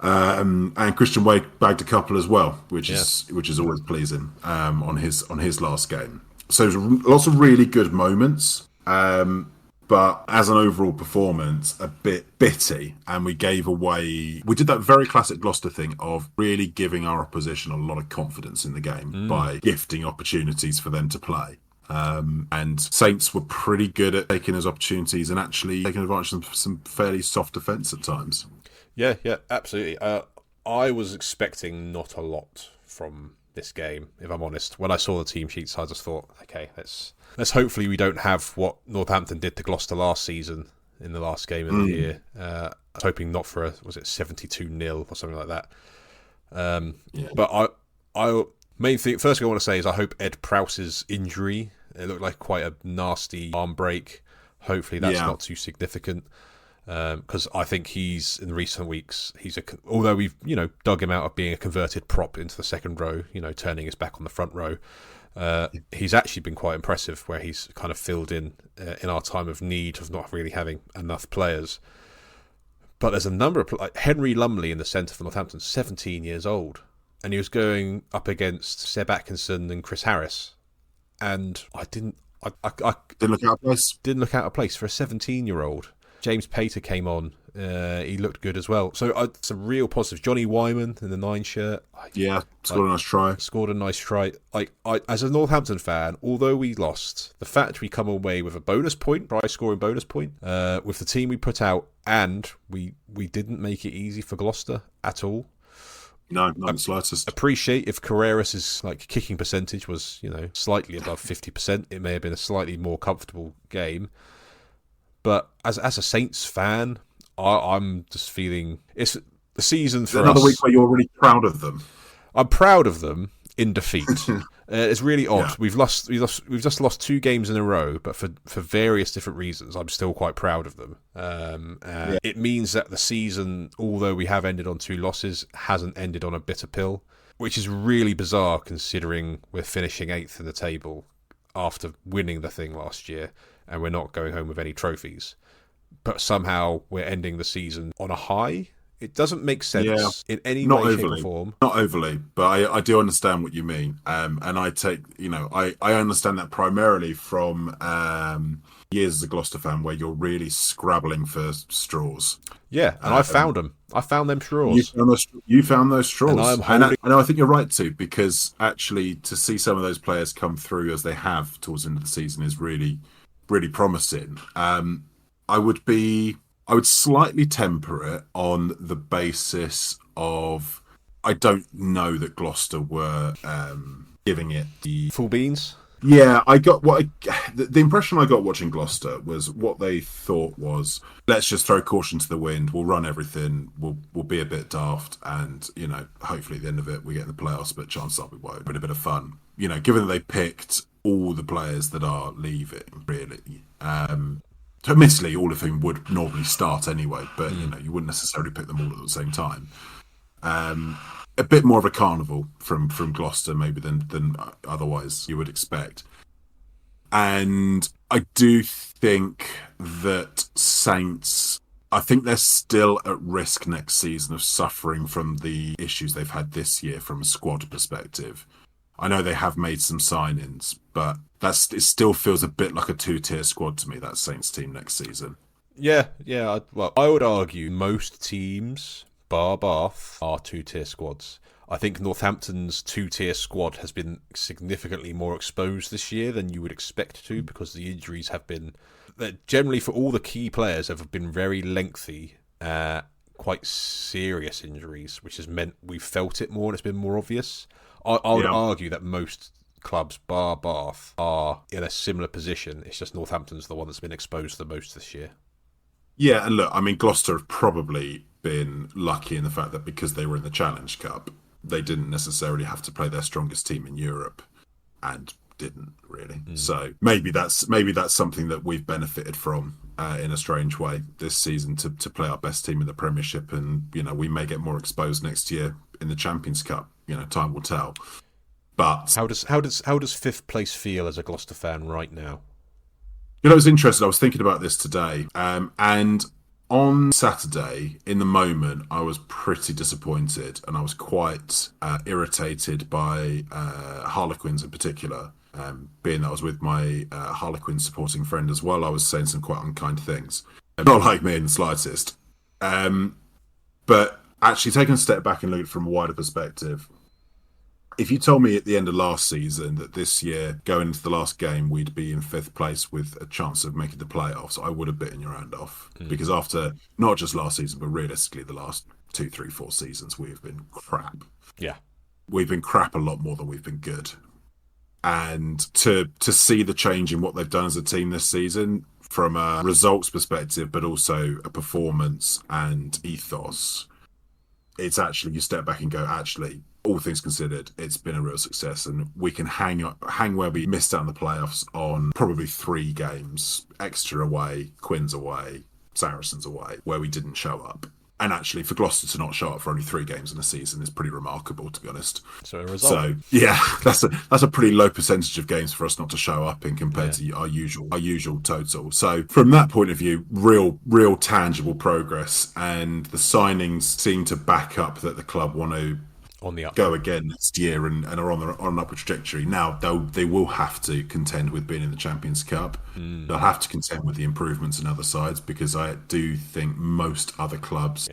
And Christian Wade bagged a couple as well, which is always pleasing on his last game. So lots of really good moments. But as an overall performance, a bit bitty, and we did that very classic Gloucester thing of really giving our opposition a lot of confidence in the game by gifting opportunities for them to play. And Saints were pretty good at taking those opportunities and actually taking advantage of some fairly soft defence at times. Yeah, absolutely. I was expecting not a lot from this game, if I'm honest. When I saw the team sheets, I just thought, okay, let's hopefully we don't have what Northampton did to Gloucester last season in the last game of the year. I was hoping not for was it 72-0 or something like that. But I main thing, first thing I want to say is I hope Ed Prowse's injury, it looked like quite a nasty arm break. Hopefully that's not too significant. Because I think he's in recent weeks although we've dug him out of being a converted prop into the second row, turning his back on the front row, he's actually been quite impressive where he's kind of filled in our time of need of not really having enough players. But there's a number of like Henry Lumley in the centre for Northampton, 17 years old, and he was going up against Seb Atkinson and Chris Harris, and I didn't look out of place. Didn't look out of place for a 17-year-old. James Pater came on. He looked good as well. So some real positives. Johnny Wyman in the 9 shirt. Scored a nice try. As a Northampton fan, although we lost, the fact we come away with a bonus point, prize scoring bonus point, with the team we put out, and we didn't make it easy for Gloucester at all. No, not the slightest. Appreciate if Carreras' kicking percentage was slightly above 50%, it may have been a slightly more comfortable game. But as a Saints fan, I'm just feeling it's the season for another us. Week where you're really proud of them. I'm proud of them in defeat. It's really odd. Yeah. We've just lost 2 games in a row, but for various different reasons, I'm still quite proud of them. It means that the season, although we have ended on 2 losses, hasn't ended on a bitter pill, which is really bizarre considering we're finishing 8th in the table after winning the thing last year. And we're not going home with any trophies. But somehow we're ending the season on a high. It doesn't make sense in any way, shape or form. Not overly, but I do understand what you mean. And I take, I understand that primarily from years as a Gloucester fan where you're really scrabbling for straws. Yeah, and I found them. I found them straws. You found those straws. And I think you're right too, because actually to see some of those players come through as they have towards the end of the season is really, really promising. I would slightly temper it on the basis of I don't know that Gloucester were giving it the full beans. Yeah, the impression I got watching Gloucester was what they thought was, let's just throw caution to the wind. We'll run everything. We'll be a bit daft, and hopefully at the end of it we get in the playoffs. But chances are we won't. But a bit of fun, given that they picked all the players that are leaving, really. Admittedly, all of whom would normally start anyway, but you wouldn't necessarily pick them all at the same time. A bit more of a carnival from Gloucester maybe than otherwise you would expect. And I do think that Saints, I think they're still at risk next season of suffering from the issues they've had this year from a squad perspective. I know they have made some signings, but it still feels a bit like a 2-tier squad to me, that Saints team next season. Yeah. I would argue most teams, bar Bath, are two-tier squads. I think Northampton's two-tier squad has been significantly more exposed this year than you would expect to, because the injuries have been, generally for all the key players, have been very lengthy, quite serious injuries, which has meant we've felt it more and it's been more obvious. I would argue that most clubs, bar Bath, are in a similar position. It's just Northampton's the one that's been exposed the most this year. Yeah, and look, I mean, Gloucester have probably been lucky in the fact that because they were in the Challenge Cup, they didn't necessarily have to play their strongest team in Europe, and didn't really. So maybe that's something that we've benefited from in a strange way this season, to play our best team in the Premiership, and we may get more exposed next year in the Champions Cup. Time will tell. But how does fifth place feel as a Gloucester fan right now? it was interesting. I was thinking about this today, and on Saturday, in the moment, I was pretty disappointed, and I was quite irritated by Harlequins in particular. Being that I was with my Harlequin supporting friend as well, I was saying some quite unkind things. Not like me in the slightest. But actually, taking a step back and looking from a wider perspective, if you told me at the end of last season that this year, going into the last game, we'd be in fifth place with a chance of making the playoffs, I would have bitten your hand off. Because after not just last season, but realistically the last 2, 3, 4 seasons, we have been crap. Yeah. We've been crap a lot more than we've been good. And to see the change in what they've done as a team this season, from a results perspective, but also a performance and ethos, it's actually, you step back and go, actually, all things considered, it's been a real success, and we can hang where we missed out in the playoffs on probably 3 games: Exeter away, Quins away, Saracens away, where we didn't show up. And actually, for Gloucester to not show up for only 3 games in a season is pretty remarkable, to be honest. So a result. So yeah, that's a pretty low percentage of games for us not to show up in compared to our usual total. So from that point of view, real tangible progress, and the signings seem to back up that the club want to on the up. Go again next year and are on an upward trajectory. Now, they will have to contend with being in the Champions Cup. They'll have to contend with the improvements in other sides, because I do think most other clubs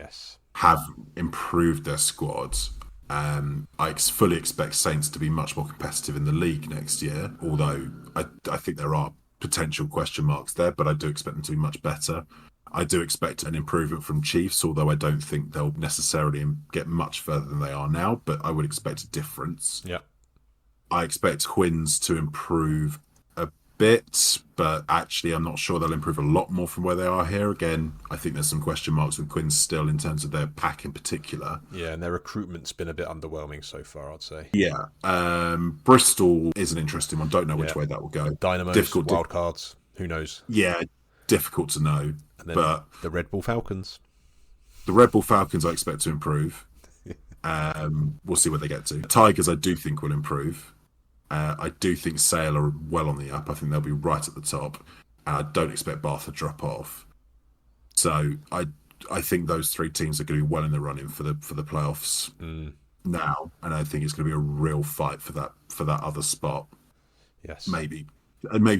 have improved their squads. I fully expect Saints to be much more competitive in the league next year, although I think there are potential question marks there, but I do expect them to be much better. I do expect an improvement from Chiefs, although I don't think they'll necessarily get much further than they are now, but I would expect a difference. Yeah. I expect Quins to improve a bit, but actually I'm not sure they'll improve a lot more from where they are here. Again, I think there's some question marks with Quins still in terms of their pack in particular. Yeah, and their recruitment's been a bit underwhelming so far, I'd say. Yeah. Bristol is an interesting one. Don't know which way that will go. Dynamos, difficult wildcards, who knows? Yeah, difficult to know. And then but the Red Bull Falcons. The Red Bull Falcons I expect to improve. We'll see where they get to. Tigers I do think will improve. I do think Sale are well on the up. I think they'll be right at the top. I don't expect Bath to drop off. So I think those 3 teams are going to be well in the running for the playoffs now, and I think it's going to be a real fight for that other spot. Yes, maybe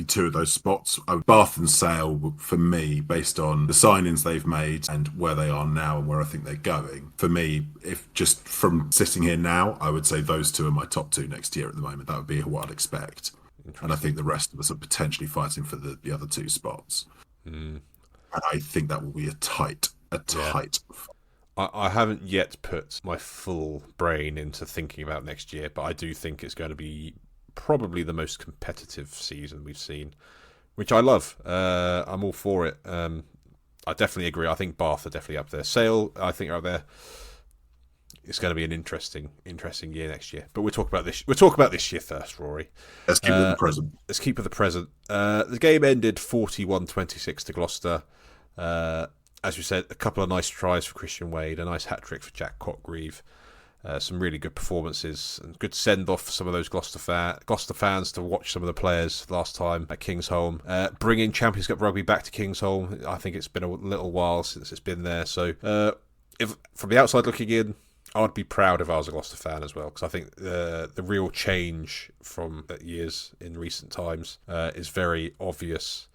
2 of those spots. Bath and Sale, for me, based on the signings they've made and where they are now and where I think they're going, for me, if just from sitting here now, I would say those 2 are my top 2 next year at the moment. That would be what I'd expect. And I think the rest of us are potentially fighting for the other 2 spots. And I think that will be a tight. I haven't yet put my full brain into thinking about next year, but I do think it's going to be probably the most competitive season we've seen, which I love. I'm all for it. I definitely agree. I think Bath are definitely up there. Sale, I think, are up there. It's going to be an interesting year next year. But we'll talk about this. We'll talk about this year first, Rory. Let's keep with the present. Let's keep with the present. The game ended 41-26 to Gloucester. As we said, a couple of nice tries for Christian Wade, a nice hat-trick for Jack Cotgreave. Some really good performances and good send-off for some of those Gloucester fans to watch some of the players last time at Kingsholm. Bringing Champions Cup rugby back to Kingsholm, I think it's been a little while since it's been there. So if from the outside looking in, I'd be proud if I was a Gloucester fan as well, because I think the real change from years in recent times is very obvious.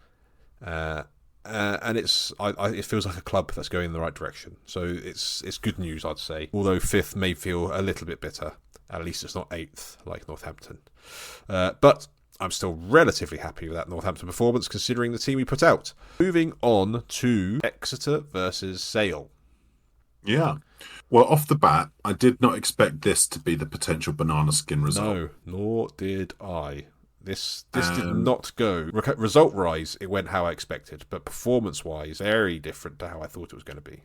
and it feels like a club that's going in the right direction. So it's good news, I'd say. Although 5th may feel a little bit bitter. At least it's not 8th like Northampton. But I'm still relatively happy with that Northampton performance, considering the team we put out. Moving on to Exeter versus Sale. Yeah. Well, off the bat, I did not expect this to be the potential banana skin result. No, nor did I. This did not go. Result-wise, it went how I expected, but performance-wise, very different to how I thought it was going to be.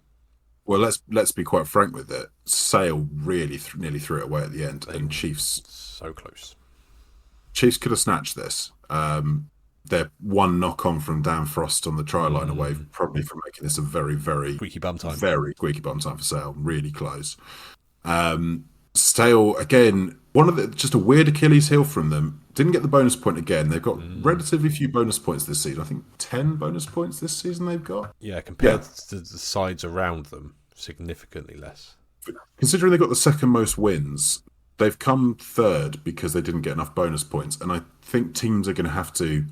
Well, let's be quite frank with it. Sale really nearly threw it away at the end, and Chiefs so close. Chiefs could have snatched this. They're one knock on from Dan Frost on the try line away, probably from making this a very, very squeaky bum time. Very squeaky bum time for Sale. Really close. Sale again, just a weird Achilles heel from them. Didn't get the bonus point again. They've got relatively few bonus points this season. I think 10 bonus points this season they've got. Yeah, compared to the sides around them, significantly less. Considering they've got the second most wins, they've come 3rd because they didn't get enough bonus points. And I think teams are going to have to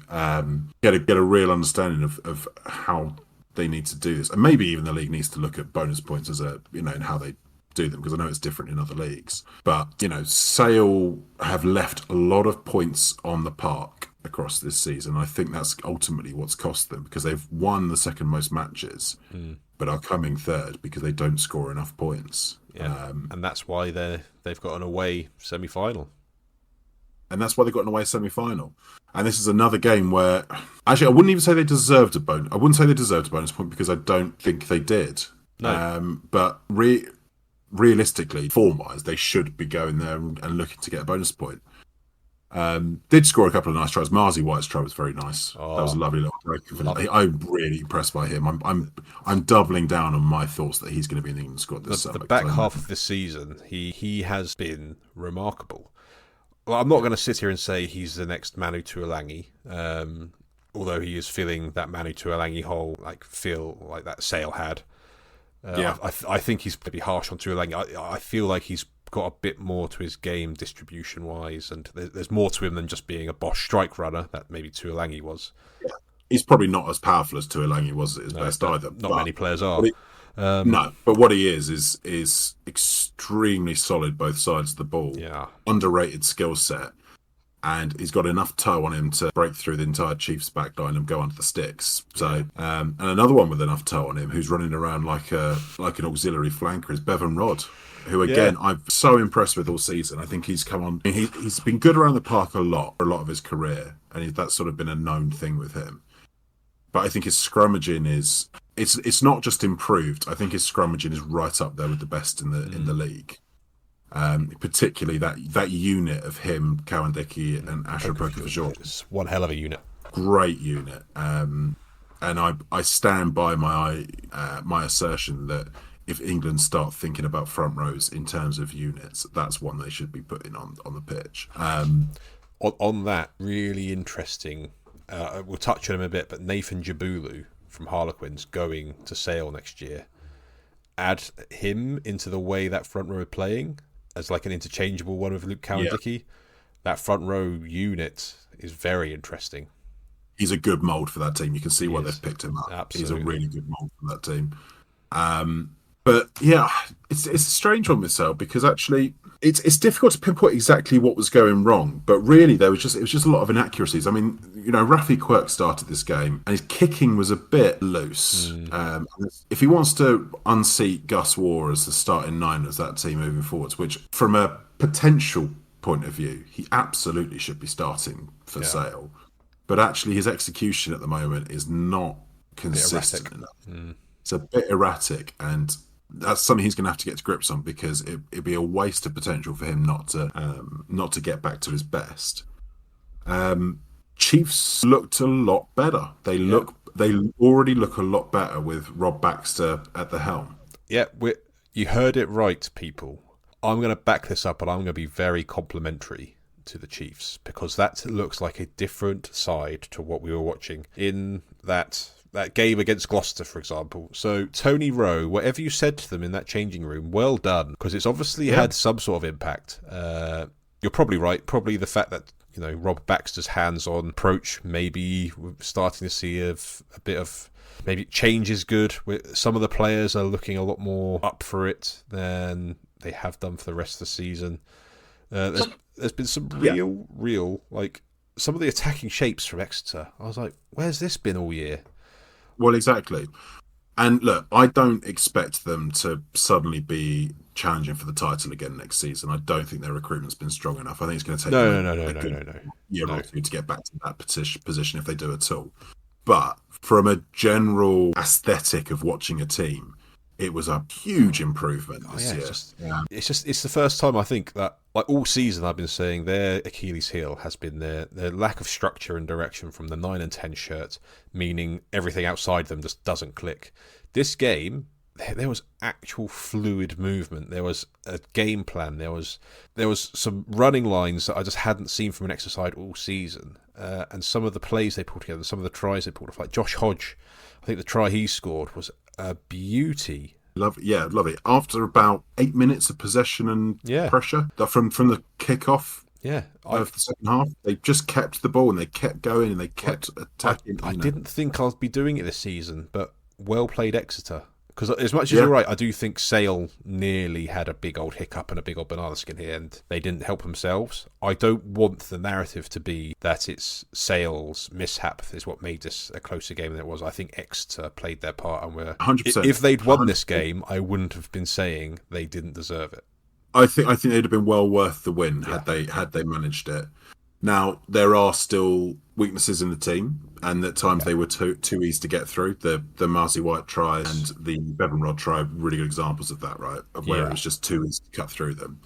get a real understanding of how they need to do this. And maybe even the league needs to look at bonus points as and how they do them, because I know it's different in other leagues. But, Sale have left a lot of points on the park across this season. I think that's ultimately what's cost them, because they've won the second most matches, but are coming 3rd because they don't score enough points. Yeah, and that's why they've got an away semi-final. And that's why they got an away semi-final. And this is another game where, actually, I wouldn't even say they deserved a bonus. I wouldn't say they deserved a bonus point, because I don't think they did. No. But realistically, form-wise, they should be going there and looking to get a bonus point. Did score a couple of nice tries. Marzi White's try was very nice. That was a lovely little break. I'm really impressed by him. I'm doubling down on my thoughts that he's going to be in the England squad this summer. The back half of this season, he has been remarkable. Well, I'm not going to sit here and say he's the next Manu Tuolangi, although he is filling that Manu Tuolangi hole, feel like that Sale had. I think he's maybe harsh on Tuolangi. I feel like he's got a bit more to his game distribution-wise, and there's more to him than just being a Bosch strike runner that maybe Tuolangi was. Yeah. He's probably not as powerful as Tuolangi was at his best either. Not many players are. No, but what he is extremely solid both sides of the ball. Yeah. Underrated skill set. And he's got enough toe on him to break through the entire Chiefs back line and go onto the sticks. So, and another one with enough toe on him, who's running around like an auxiliary flanker, is Bevan Rodd, who again I'm so impressed with all season. I think he's come on. He's been good around the park for a lot of his career, and that's sort of been a known thing with him. But I think his scrummaging is it's not just improved. I think his scrummaging is right up there with the best in the league. Particularly that unit of him, Cowan-Dickey and Asher Prokofjord. It's one hell of a unit. Great unit. And I stand by my assertion that if England start thinking about front rows in terms of units, that's one they should be putting on the pitch. On that, really interesting. We'll touch on him a bit, but Nathan Jabulu from Harlequins going to Sale next year. Add him into the way that front row are playing as like an interchangeable one with Luke Cowan-Dickey. Yeah. That front row unit is very interesting. He's a good mould for that team. You can see why they've picked him up. Absolutely. He's a really good mould for that team. But yeah, it's a strange one with Sale, because actually it's difficult to pinpoint exactly what was going wrong. But really, it was just a lot of inaccuracies. I mean, Rafi Quirk started this game and his kicking was a bit loose. If he wants to unseat Gus Warr as the starting nine as that team moving forwards, which from a potential point of view, he absolutely should be starting for Sale. But actually, his execution at the moment is not consistent enough. It's a bit erratic, and that's something he's going to have to get to grips on, because it'd be a waste of potential for him not to get back to his best. Chiefs looked a lot better. They already look a lot better with Rob Baxter at the helm. Yeah, you heard it right, people. I'm going to back this up, and I'm going to be very complimentary to the Chiefs, because that looks like a different side to what we were watching in that game against Gloucester, for example. So Tony Rowe, whatever you said to them in that changing room, well done, because it's obviously had some sort of impact. You're probably right. Probably the fact that Rob Baxter's hands-on approach. Maybe we're starting to see a bit of maybe change is good. Some of the players are looking a lot more up for it than they have done for the rest of the season. There's been some real like some of the attacking shapes from Exeter. I was like, where's this been all year? Well, exactly. And look, I don't expect them to suddenly be challenging for the title again next season. I don't think their recruitment's been strong enough. I think it's going to take a year or two to get back to that position if they do at all. But from a general aesthetic of watching a team, it was a huge improvement this year. It's the first time I think that, like all season, I've been saying their Achilles heel has been their lack of structure and direction from the 9 and 10 shirt, meaning everything outside them just doesn't click. This game, there was actual fluid movement. There was a game plan. There was some running lines that I just hadn't seen from an Exeter side all season. And some of the plays they pulled together, some of the tries they pulled off, like Josh Hodge, I think the try he scored was a beauty. Love it. After about 8 minutes of possession and pressure from the kickoff of the second half, they just kept the ball and they kept going and they kept attacking. I didn't think I'd be doing it this season, but well played Exeter. Because as much as you're right, I do think Sale nearly had a big old hiccup and a big old banana skin here, and they didn't help themselves. I don't want the narrative to be that it's Sale's mishap is what made this a closer game than it was. I think Exeter played their part, and 100%. If they'd won this game, I wouldn't have been saying they didn't deserve it. I think they'd have been well worth the win had they managed it. Now, there are still weaknesses in the team, and at times they were too easy to get through. The Marcy White try and the Bevan Rod try are really good examples of that, right? Of where it was just too easy to cut through them.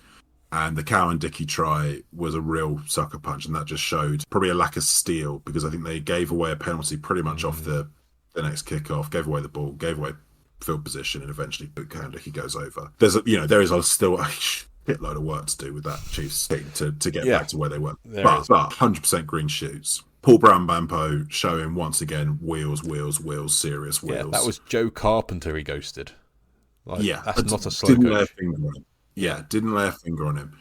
And the Cowan Dickey try was a real sucker punch, and that just showed probably a lack of steel, because I think they gave away a penalty pretty much off the next kickoff, gave away the ball, gave away field position, and eventually Cowan Dickey goes over. There is still a shitload of work to do with that Chiefs team to get back to where they were. But 100% green shoots. Paul Brown-Bampo showing once again wheels, serious wheels. Yeah, that was Joe Carpenter he ghosted. That's not a slow didn't coach. Lay a finger on him. Didn't lay a finger on him.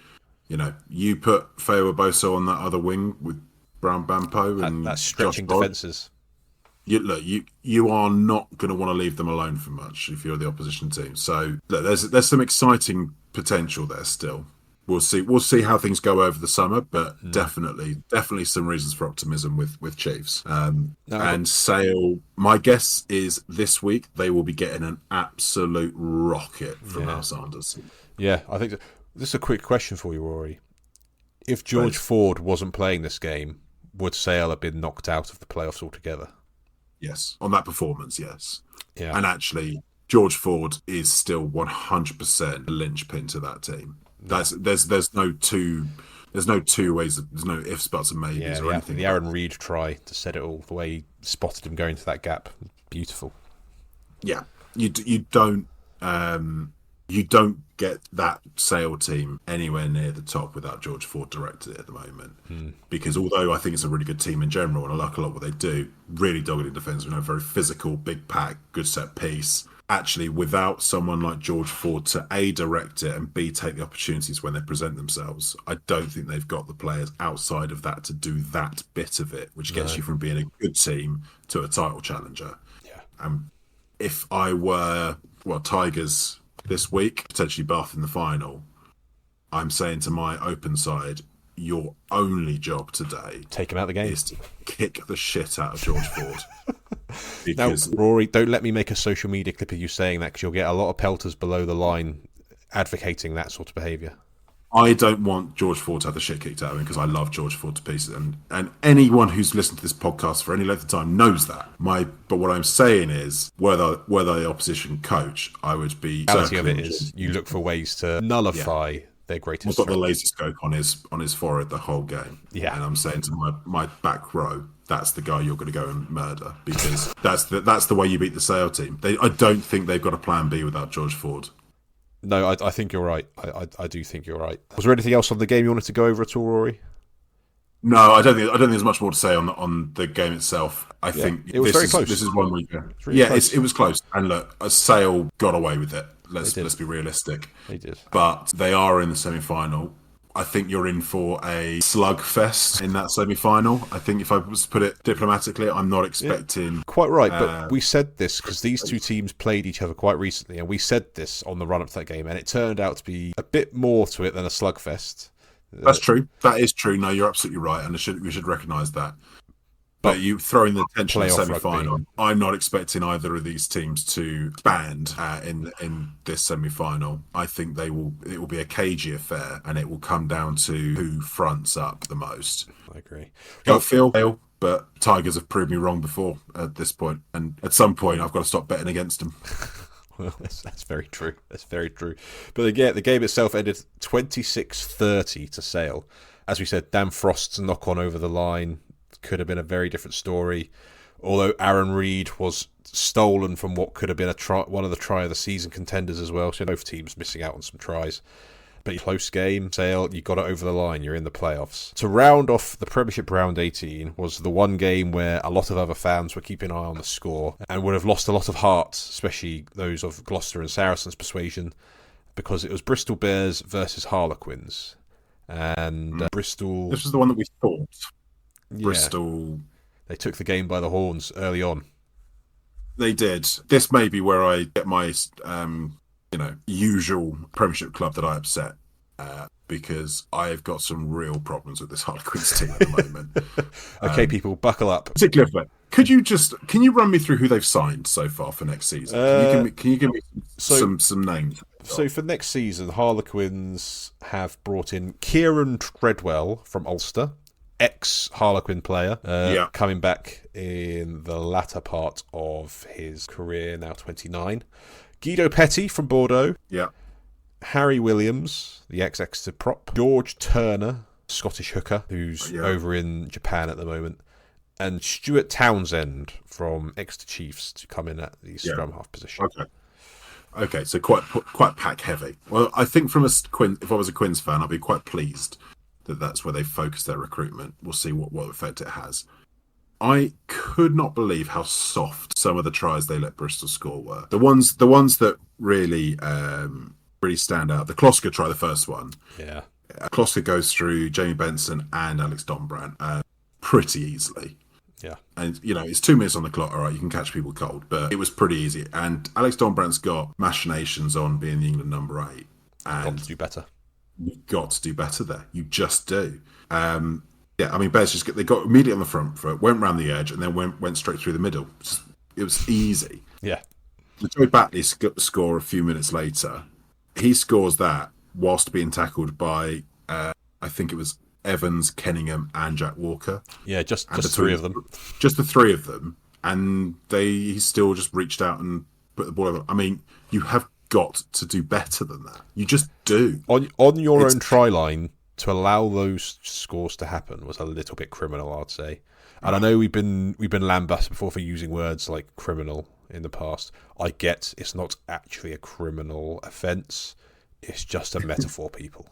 You put Feo Boso on that other wing with Brown-Bampo and that's stretching Josh defences. You are not going to want to leave them alone for much if you're the opposition team. So there's some exciting potential there still. We'll see how things go over the summer, but definitely some reasons for optimism with Chiefs. And Sale, my guess is this week they will be getting an absolute rocket from Al Sanders. Yeah, I think this is a quick question for you, Rory. If George Ford wasn't playing this game, would Sale have been knocked out of the playoffs altogether? Yes, on that performance, yes. Yeah. And actually, George Ford is still 100% a linchpin to that team. There's no two ways. There's no ifs, buts, and maybes or anything. The Aaron Reed try to set it all, the way he spotted him going to that gap, beautiful. Yeah, you don't get that Sale team anywhere near the top without George Ford directing it at the moment. Because although I think it's a really good team in general, and I like a lot what they do, really dogged in defence, very physical, big pack, good set piece. Actually, without someone like George Ford to A, direct it, and B, take the opportunities when they present themselves, I don't think they've got the players outside of that to do that bit of it, which gets you from being a good team to a title challenger. Yeah. If I were, Tigers this week, potentially Bath in the final, I'm saying to my open side, your only job today, take him out of the game, is to kick the shit out of George Ford. Because now, Rory, don't let me make a social media clip of you saying that, because you'll get a lot of pelters below the line advocating that sort of behaviour. I don't want George Ford to have the shit kicked out of him, because I love George Ford to pieces, and anyone who's listened to this podcast for any length of time knows that. But what I'm saying is, were they the opposition coach, I would be. The reality of it is, you look for ways to nullify their greatest. He's got the laser scope on his forehead the whole game. Yeah, and I'm saying to my back row, that's the guy you're going to go and murder, because that's the way you beat the Sale team. I don't think they've got a plan B without George Ford. No, I think you're right. I do think you're right. Was there anything else on the game you wanted to go over at all, Rory? No, I don't think there's much more to say on the game itself. I think it was very close. This is 1 week. It was close. And look, Sale got away with it. Let's be realistic. They did. But they are in the semi-final. I think you're in for a slugfest in that semi-final. I think if I was to put it diplomatically, I'm not expecting... Quite right, but we said this because these two teams played each other quite recently, and we said this on the run-up to that game, and it turned out to be a bit more to it than a slugfest. That's true. That is true. No, you're absolutely right, and we should recognise that. But you throw in the tension of the semi-final. I'm not expecting either of these teams to band in this semi-final. I think it will be a cagey affair, and it will come down to who fronts up the most. I agree. Don't feel, but Tigers have proved me wrong before at this point, and at some point I've got to stop betting against them. Well, that's very true. That's very true. But again, the game itself ended 26-30 to Sale. As we said, Dan Frost's knock on over the line could have been a very different story. Although Aaron Reed was stolen from what could have been one of the try of the season contenders as well. So both teams missing out on some tries. But close game, Sale, you got it over the line. You're in the playoffs. To round off the Premiership round 18 was the one game where a lot of other fans were keeping an eye on the score and would have lost a lot of heart, especially those of Gloucester and Saracens persuasion, because it was Bristol Bears versus Harlequins. And Bristol... This was the one that we thought. Yeah, Bristol... They took the game by the horns early on. They did. This may be where I get my... usual Premiership club that I upset because I've got some real problems with this Harlequins team at the moment. Okay, people, buckle up. Particularly, can you run me through who they've signed so far for next season? Can you give me some names? So for next season, Harlequins have brought in Kieran Treadwell from Ulster, ex-Harlequin player, coming back in the latter part of his career, now 29. Guido Petty from Bordeaux. Yeah. Harry Williams, the ex-Exeter prop. George Turner, Scottish hooker, who's over in Japan at the moment. And Stuart Townsend from Exeter Chiefs to come in at the scrum half position. Okay, so quite pack heavy. Well, I think if I was a Quins fan, I'd be quite pleased that that's where they focus their recruitment. We'll see what effect it has. I could not believe how soft some of the tries they let Bristol score were. The ones that really stand out. The Kloska try, the first one. Yeah. Kloska goes through Jamie Benson and Alex Donbrand pretty easily. Yeah. And, it's 2 minutes on the clock. All right, you can catch people cold, but it was pretty easy. And Alex Donbrand's got machinations on being the England number 8. And got to do better. You've got to do better there. You just do. Bears they got immediately on the front foot, went round the edge, and then went straight through the middle. It was easy. Yeah. The Joe Batley score a few minutes later. He scores that whilst being tackled by, I think it was Evans, Kenningham, and Jack Walker. Yeah, just three of them. Just the three of them, and he still just reached out and put the ball over. I mean, you have got to do better than that. You just do. On your own try line, to allow those scores to happen was a little bit criminal, I'd say. And I know we've been lambasted before for using words like criminal in the past. I get it's not actually a criminal offence. It's just a metaphor, people.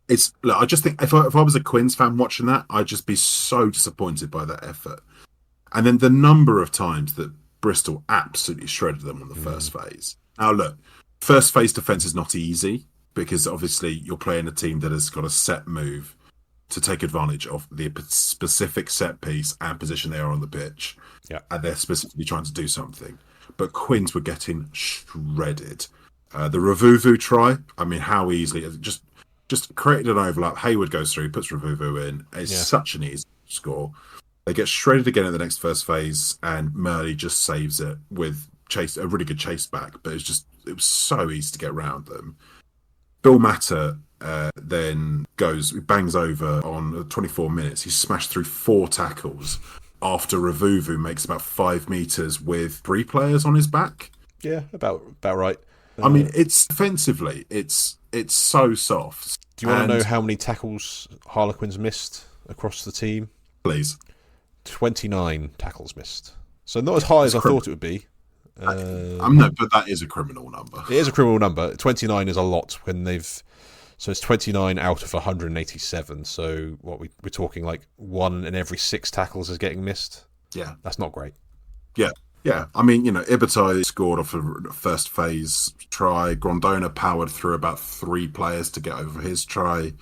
I just think if I was a Quins fan watching that, I'd just be so disappointed by that effort. And then the number of times that Bristol absolutely shredded them on the first phase. Now look, first phase defence is not easy, because obviously you're playing a team that has got a set move to take advantage of the specific set piece and position they are on the pitch. Yeah. And they're specifically trying to do something. But Quins were getting shredded. The Revuvu try, I mean, how easily, just created an overlap. Hayward goes through, puts Revuvu in. It's such an easy score. They get shredded again in the next first phase, and Murley just saves it with a really good chase back. But it was so easy to get around them. Bill Matter then bangs over on 24 minutes. He's smashed through 4 tackles after Revuvu makes about 5 metres with 3 players on his back. Yeah, about right. I mean, it's defensively, it's so soft. Do you want to know how many tackles Harlequins missed across the team? Please. 29 tackles missed. So not as high as I thought it would be. No, but that is a criminal number. It is a criminal number. 29 is a lot when so it's 29 out of 187. So what we're talking like 1 in every 6 tackles is getting missed. Yeah, that's not great. Yeah. I mean, Ibertai scored off a first phase try. Grondona powered through about 3 players to get over his try.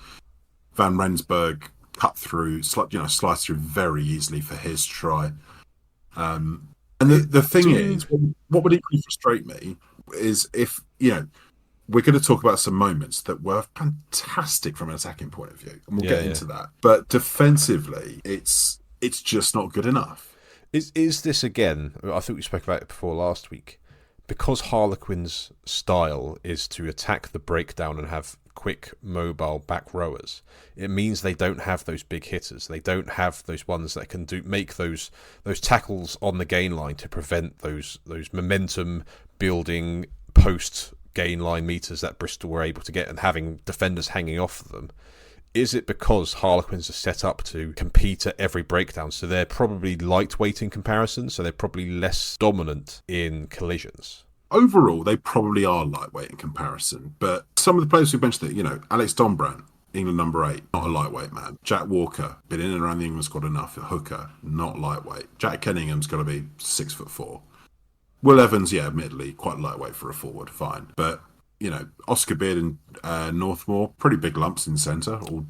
Van Rensburg cut through, sliced through very easily for his try. And the thing is, what would equally frustrate me is if, we're going to talk about some moments that were fantastic from an attacking point of view, and we'll get into that. But defensively, it's just not good enough. Is this, again, I think we spoke about it before last week, because Harlequin's style is to attack the breakdown and have quick, mobile back rowers, it means they don't have those big hitters. They don't have those ones that can make those tackles on the gain line to prevent those momentum building post gain line meters that Bristol were able to get, and having defenders hanging off them. Is it because Harlequins are set up to compete at every breakdown, so they're probably lightweight in comparison, so they're probably less dominant in collisions? Overall, they probably are lightweight in comparison, but some of the players who mentioned it, Alex Dombrandt, England number 8, not a lightweight man. Jack Walker, been in and around the England squad enough. Hooker, not lightweight. Jack Kenningham's got to be 6'4". Will Evans, admittedly, quite lightweight for a forward, fine. But, Oscar Beard and Northmore, pretty big lumps in centre, all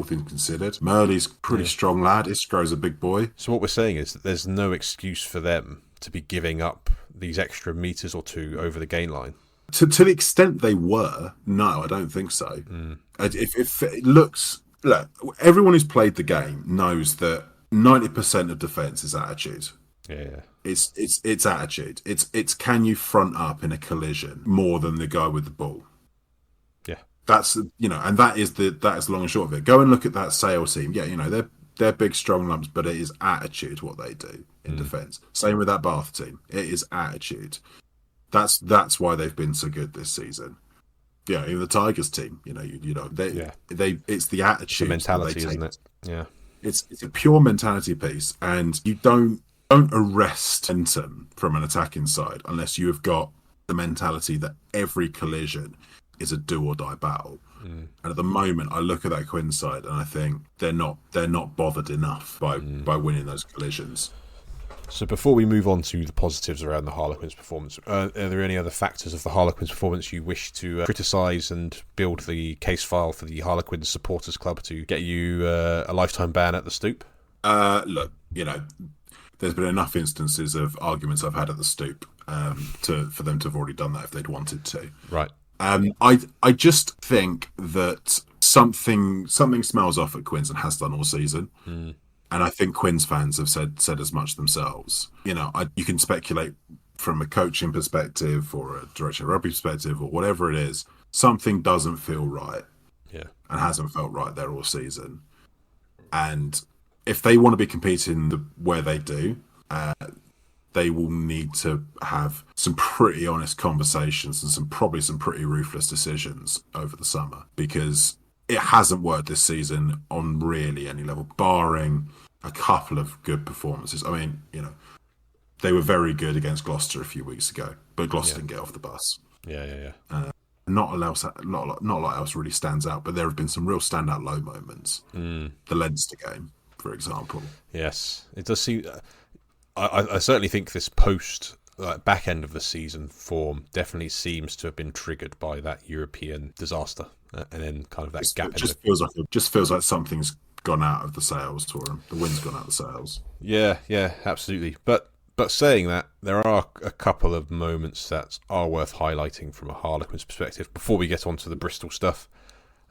things considered. Murley's pretty strong lad. Isgro's a big boy. So what we're saying is that there's no excuse for them to be giving up these extra metres or two over the gain line. To the extent they were, no, I don't think so. If it looks... Look, everyone who's played the game knows that 90% of defence is attitude. Yeah. It's attitude. It's can you front up in a collision more than the guy with the ball. Yeah. That's and that is the long and short of it. Go and look at that Sale team. Yeah, they're big strong lumps, but it is attitude what they do in defence. Same with that Bath team. It is attitude. That's why they've been so good this season. Yeah, even the Tigers team, they it's the attitude. It's the mentality, isn't it? Yeah. It's a pure mentality piece, and you don't arrest momentum from an attacking side unless you have got the mentality that every collision is a do or die battle. And at the moment, I look at that Quinn side and I think they're not bothered enough by winning those collisions. So before we move on to the positives around the Harlequins' performance, are there any other factors of the Harlequins' performance you wish to criticise and build the case file for the Harlequins Supporters Club to get you a lifetime ban at the Stoop? Look, there's been enough instances of arguments I've had at the Stoop for them to have already done that if they'd wanted to. Right. I just think that something smells off at Quins and has done all season. And I think Quins fans have said as much themselves. You can speculate from a coaching perspective or a director of rugby perspective or whatever it is. Something doesn't feel right. Yeah. And hasn't felt right there all season. And if they want to be competing where they do, they will need to have some pretty honest conversations and probably some pretty ruthless decisions over the summer, because it hasn't worked this season on really any level, barring a couple of good performances. I mean, they were very good against Gloucester a few weeks ago, but Gloucester didn't get off the bus. Yeah. Not a lot else really stands out, but there have been some real standout low moments. The Leinster game, for example. Yes, it does seem... I certainly think this back end of the season form definitely seems to have been triggered by that European disaster, and then kind of that gap. It just feels like something's gone out of the sails for them. The wind's gone out of the sails. Yeah, absolutely. But saying that, there are a couple of moments that are worth highlighting from a Harlequins perspective before we get on to the Bristol stuff.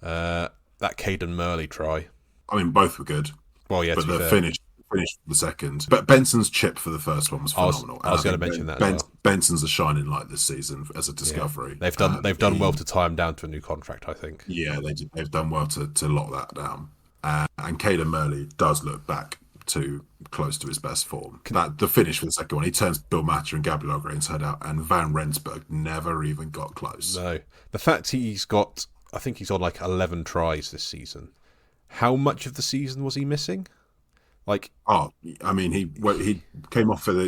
That Caden Murley try. I mean, both were good. Well, yeah, but the finish for the second. But Benson's chip for the first one was phenomenal. I was going to mention that as well. Benson's a shining light this season as a discovery. Yeah. They've done well to tie him down to a new contract, I think. Yeah, they've done well to lock that down. And Caden Murley does look back to close to his best form. The finish for the second one, he turns Bill Matter and Gabriel Ogre inside out, and Van Rensburg never even got close. No. The fact I think he's on like 11 tries this season. How much of the season was he missing? He came off he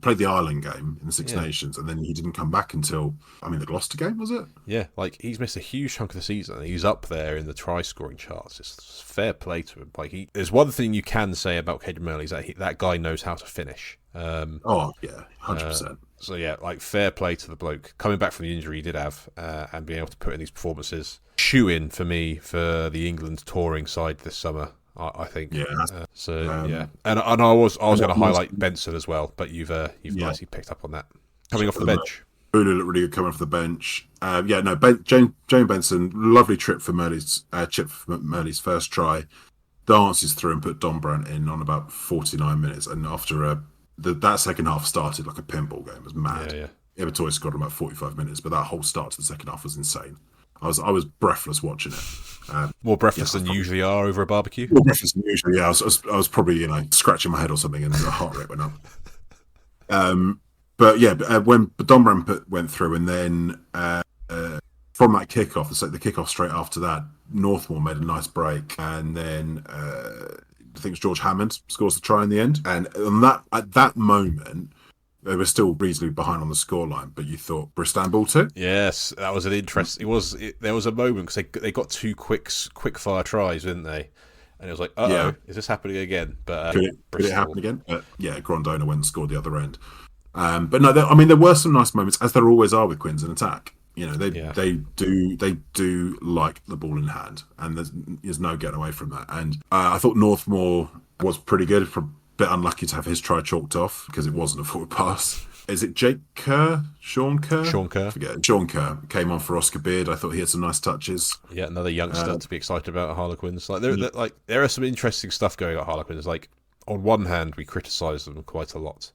played the Ireland game in the Six Nations, and then he didn't come back until the Gloucester game, was it? Yeah, he's missed a huge chunk of the season. He's up there in the try scoring charts. It's fair play to him. There's one thing you can say about Caden Murley is that that guy knows how to finish. Oh yeah, 100%. So yeah, like fair play to the bloke coming back from the injury he did have, and being able to put in these performances. Shoe in for me for the England touring side this summer, I think. Yeah. Yeah, and I was going to was- highlight Benson as well, but you've nicely picked up on that. Coming off the bench. Bulu looked really good coming off the bench. Jane Benson, lovely trip for Murley's first try. Dances through and put Don Brandt in on about 49 minutes, and after that second half started like a pinball game. It was mad. Yeah. Everton scored in about 45 minutes, but that whole start to the second half was insane. I was breathless watching it. More breathless than you usually are over a barbecue. More breathless than usually. Yeah, I was probably scratching my head or something, and the heart rate went up. But yeah, when Don Brandt went through, and then from that kickoff, the kickoff straight after that, Northmour made a nice break, and then I think it's George Hammond scores the try in the end. And at that moment, they were still reasonably behind on the scoreline, but you thought Bristol too? Yes, that was an interest. There was a moment because they got two quick fire tries, didn't they? And it was like, is this happening again? But could it happen again? But yeah, Grondona went and scored the other end. But no, there were some nice moments, as there always are with Quins in attack. They do like the ball in hand, and there's no getting away from that. And I thought Northmour was pretty good. For a bit unlucky to have his try chalked off because it wasn't a forward pass. Is it Jake Kerr? Sean Kerr? Sean Kerr. Forget. Sean Kerr came on for Oscar Beard. I thought he had some nice touches. Yeah, another youngster to be excited about at Harlequins. There are some interesting stuff going on at Harlequins. Like, on one hand, we criticise them quite a lot,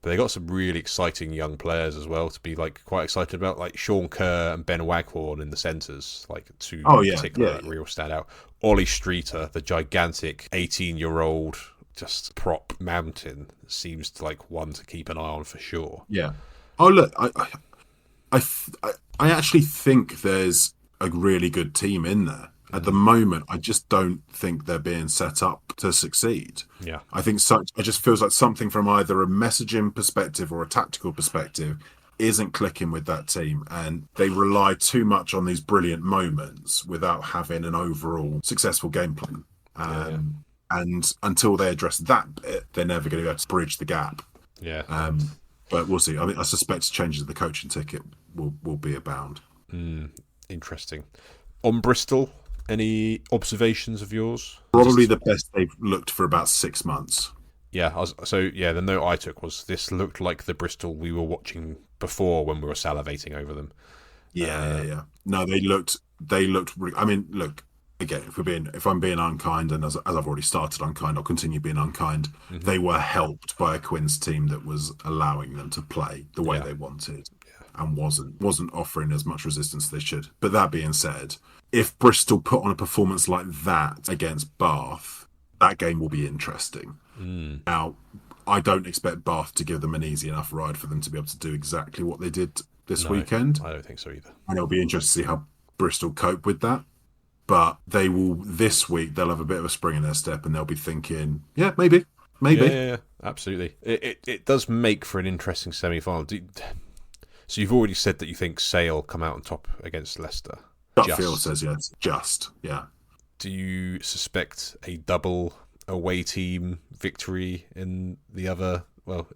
but they got some really exciting young players as well to be quite excited about, like Sean Kerr and Ben Waghorn in the centres, two particular real standout. Ollie Streeter, the gigantic 18-year-old just prop mountain, seems to one to keep an eye on for sure. Yeah. Oh look, I actually think there's a really good team in there. At the moment, I just don't think they're being set up to succeed. Yeah. I think it just feels like something from either a messaging perspective or a tactical perspective isn't clicking with that team, and they rely too much on these brilliant moments without having an overall successful game plan. And until they address that bit, they're never going to be able to bridge the gap. Yeah. But we'll see. I suspect changes of the coaching ticket will be abound. Interesting. On Bristol, any observations of yours? Probably the best they've looked for about 6 months. Yeah. The note I took was this looked like the Bristol we were watching before when we were salivating over them. Yeah. No, they looked. I mean, look. Again, if I'm being unkind, and as I've already started unkind, I'll continue being unkind. Mm-hmm. They were helped by a Quins team that was allowing them to play the way they wanted, and wasn't offering as much resistance as they should. But that being said, if Bristol put on a performance like that against Bath, that game will be interesting. Now, I don't expect Bath to give them an easy enough ride for them to be able to do exactly what they did this weekend. I don't think so either. And it'll be interesting to see how Bristol cope with that. But this week, they'll have a bit of a spring in their step, and they'll be thinking, yeah, maybe. Yeah, absolutely. It does make for an interesting semi-final. So you've already said that you think Sale come out on top against Leicester. Gut feel says yes. Yeah. Do you suspect a double away team victory in the other? Well,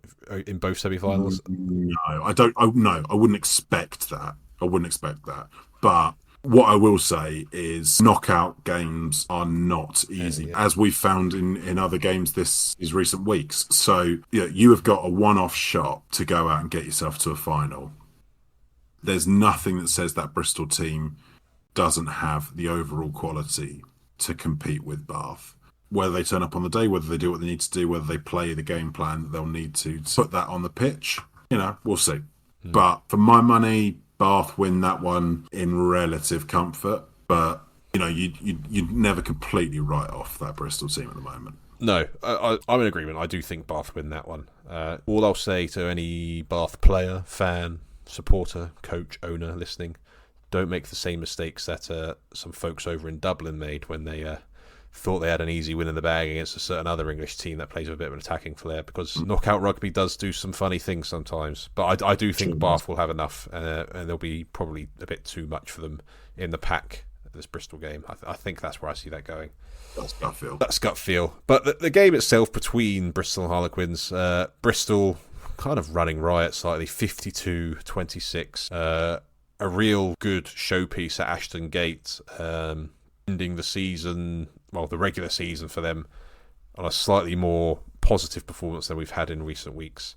in both semi-finals? No, I don't. I wouldn't expect that. But what I will say is knockout games are not easy, as we've found in other games these recent weeks. So you have got a one-off shot to go out and get yourself to a final. There's nothing that says that Bristol team doesn't have the overall quality to compete with Bath. Whether they turn up on the day, whether they do what they need to do, whether they play the game plan that they'll need to put that on the pitch, we'll see. But for my money, Bath win that one in relative comfort, but you'd never completely write off that Bristol team at the moment. No, I'm in agreement. I do think Bath win that one. All I'll say to any Bath player, fan, supporter, coach, owner listening, don't make the same mistakes that some folks over in Dublin made when they thought they had an easy win in the bag against a certain other English team that plays with a bit of an attacking flair, because knockout rugby does do some funny things sometimes. But I do think Bath will have enough, and there'll be probably a bit too much for them in the pack this Bristol game. I think that's where I see that going. That's gut feel. That's gut feel. But the game itself between Bristol and Harlequins, Bristol kind of running riot slightly, 52-26. A real good showpiece at Ashton Gate, ending the season, well, the regular season for them, on a slightly more positive performance than we've had in recent weeks.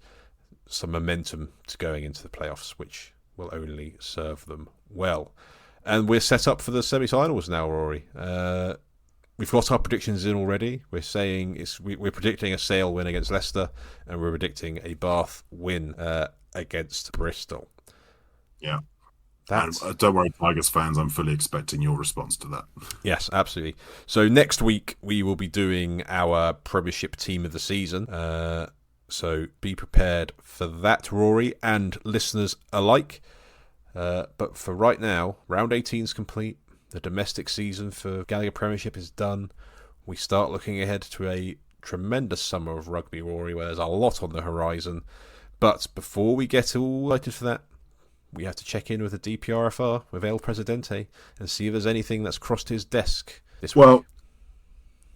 Some momentum to going into the playoffs, which will only serve them well. And we're set up for the semi-finals now, Rory. We've got our predictions in already. We're saying we're predicting a Sale win against Leicester, and we're predicting a Bath win against Bristol. Yeah. Don't worry, Tigers fans, I'm fully expecting your response to that. Yes, absolutely. So next week we will be doing our Premiership team of the season. So be prepared for that, Rory, and listeners alike. But for right now, round 18 is complete. The domestic season for Gallagher Premiership is done. We start looking ahead to a tremendous summer of rugby, Rory, where there's a lot on the horizon. But before we get all excited for that, we have to check in with the DPRFR, with El Presidente, and see if there's anything that's crossed his desk this week.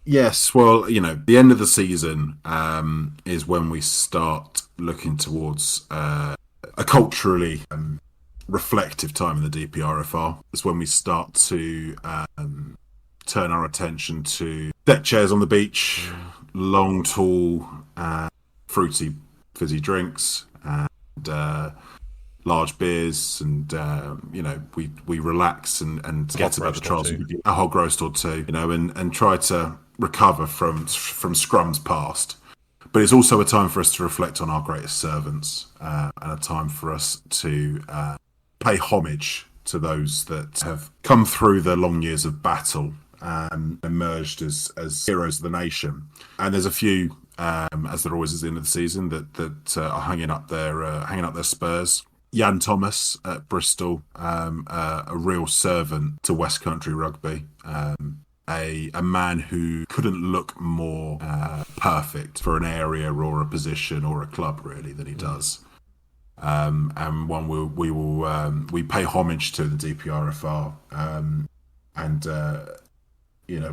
Yes, well, the end of the season is when we start looking towards a culturally reflective time in the DPRFR. It's when we start to turn our attention to deck chairs on the beach, long, tall, fruity, fizzy drinks, and large beers, and we relax and get about the trials, a hog roast or two, and try to recover from scrums past. But it's also a time for us to reflect on our greatest servants, and a time for us to pay homage to those that have come through the long years of battle and emerged as heroes of the nation. And there's a few, as there always is at the end of the season, that are hanging up their spurs. Jan Thomas at Bristol, a real servant to West Country rugby, a man who couldn't look more perfect for an area or a position or a club really than he does, and one we pay homage to the DPRFR, and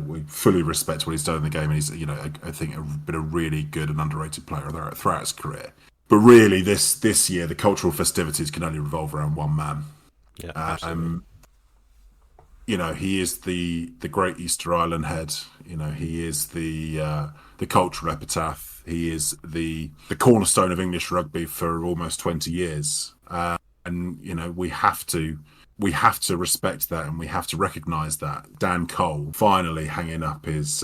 we fully respect what he's done in the game, and he's I think been a really good and underrated player throughout his career. But really, this year, the cultural festivities can only revolve around one man. Yeah, absolutely. He is the great Easter Island head. He is the cultural epitaph. He is the cornerstone of English rugby for almost 20 years. And we have to respect that, and we have to recognise that. Dan Cole finally hanging up his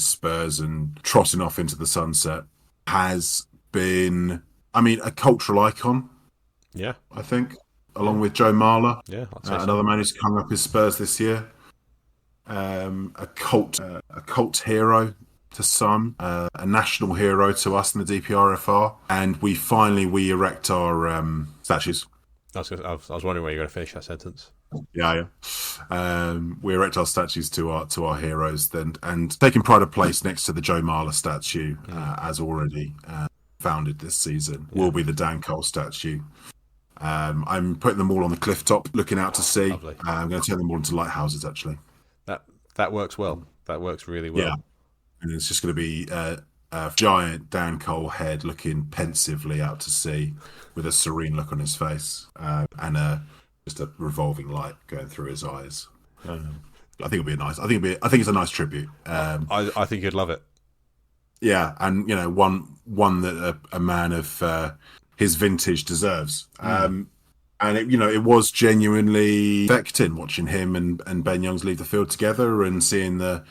spurs and trotting off into the sunset has been, a cultural icon. Yeah, I think, along with Joe Marler. Yeah, I'd say another man who's hung up his spurs this year. A cult hero to some, a national hero to us in the DPRFR, and we erect our statues. I was wondering where you were going to finish that sentence. Yeah. We erect our statues to our heroes, and taking pride of place next to the Joe Marler statue, as already founded this season, will be the Dan Cole statue. I'm putting them all on the cliff top, looking out to sea. Lovely. I'm going to turn them all into lighthouses, actually. That works well. That works really well. Yeah, and it's just going to be a giant Dan Cole head looking pensively out to sea with a serene look on his face, and just a revolving light going through his eyes. I think it'll be nice. I think it's a nice tribute. I think you'd love it. Yeah, and one that a man of his vintage deserves. And it was genuinely affecting watching him and Ben Youngs leave the field together and seeing the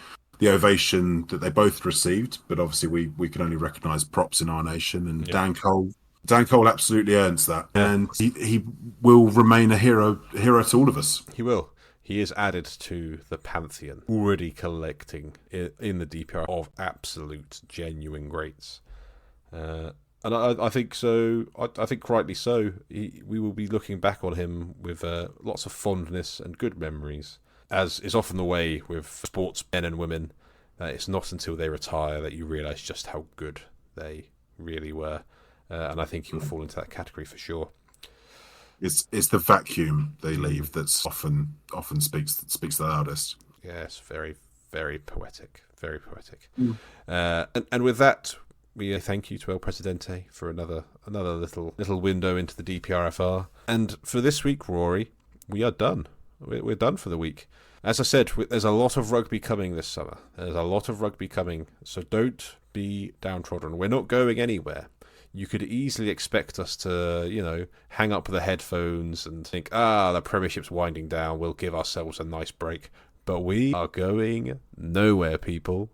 ovation that they both received. But obviously we can only recognise props in our nation, and Dan Cole absolutely earns that, and he will remain a hero to all of us. He will. He is added to the pantheon, already collecting in the DPR of absolute, genuine greats. And I think so. I think rightly so. We will be looking back on him with lots of fondness and good memories, as is often the way with sportsmen and women. It's not until they retire that you realise just how good they really were. And I think he'll fall into that category for sure. It's the vacuum they leave that's often speaks the loudest. Yes, very, very poetic. Very poetic. And with that, we thank you to El Presidente for another little window into the DPRFR. And for this week, Rory, we are done. We're done for the week. As I said, there's a lot of rugby coming this summer. There's a lot of rugby coming, so don't be downtrodden. We're not going anywhere. You could easily expect us to, hang up the headphones and think, the Premiership's winding down, we'll give ourselves a nice break. But we are going nowhere, people.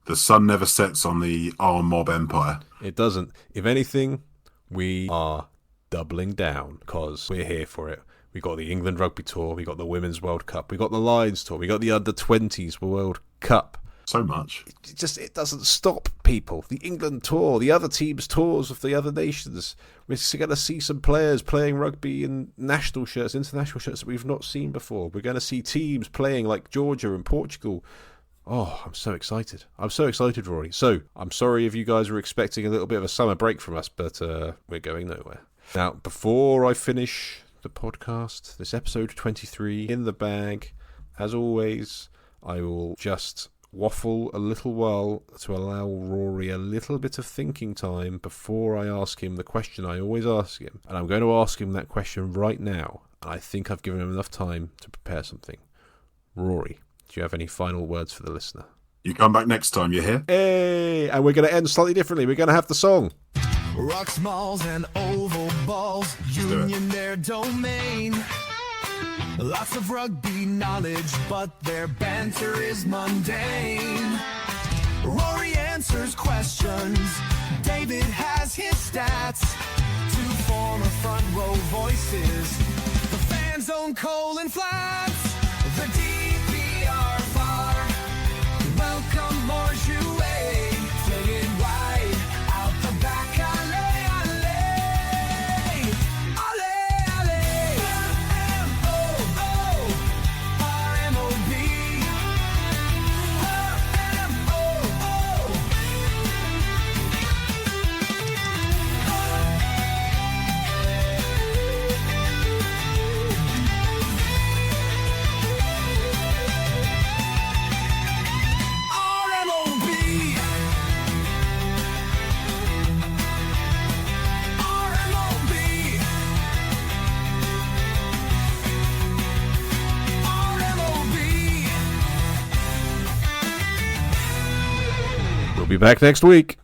The sun never sets on the mob empire. It doesn't. If anything, we are doubling down because we're here for it. We got the England Rugby Tour, we got the Women's World Cup, we got the Lions Tour, we got the Under-20s World Cup. So much. It doesn't stop, people. The England Tour, the other teams' tours of the other nations. We're going to see some players playing rugby in national shirts, international shirts that we've not seen before. We're going to see teams playing like Georgia and Portugal. Oh, I'm so excited. I'm so excited, Rory. So, I'm sorry if you guys were expecting a little bit of a summer break from us, but we're going nowhere. Now, before I finish the podcast, this episode 23 in the bag, as always, I will just waffle a little while to allow Rory a little bit of thinking time before I ask him the question I always ask him. And I'm going to ask him that question right now. And I think I've given him enough time to prepare something. Rory, do you have any final words for the listener? You come back next time, you hear? Hey! And we're going to end slightly differently. We're going to have the song. Rocks, malls, and oval balls, union their domain. Lots of rugby knowledge, but their banter is mundane. Rory answers questions, David has his stats. Two former front row voices, the fan zone colon flats. The DPR far, welcome more jouet. Play it wide, out the back, alley, alley. Alley, alley. R-M-O-O, R-M-O-B. We'll be back next week.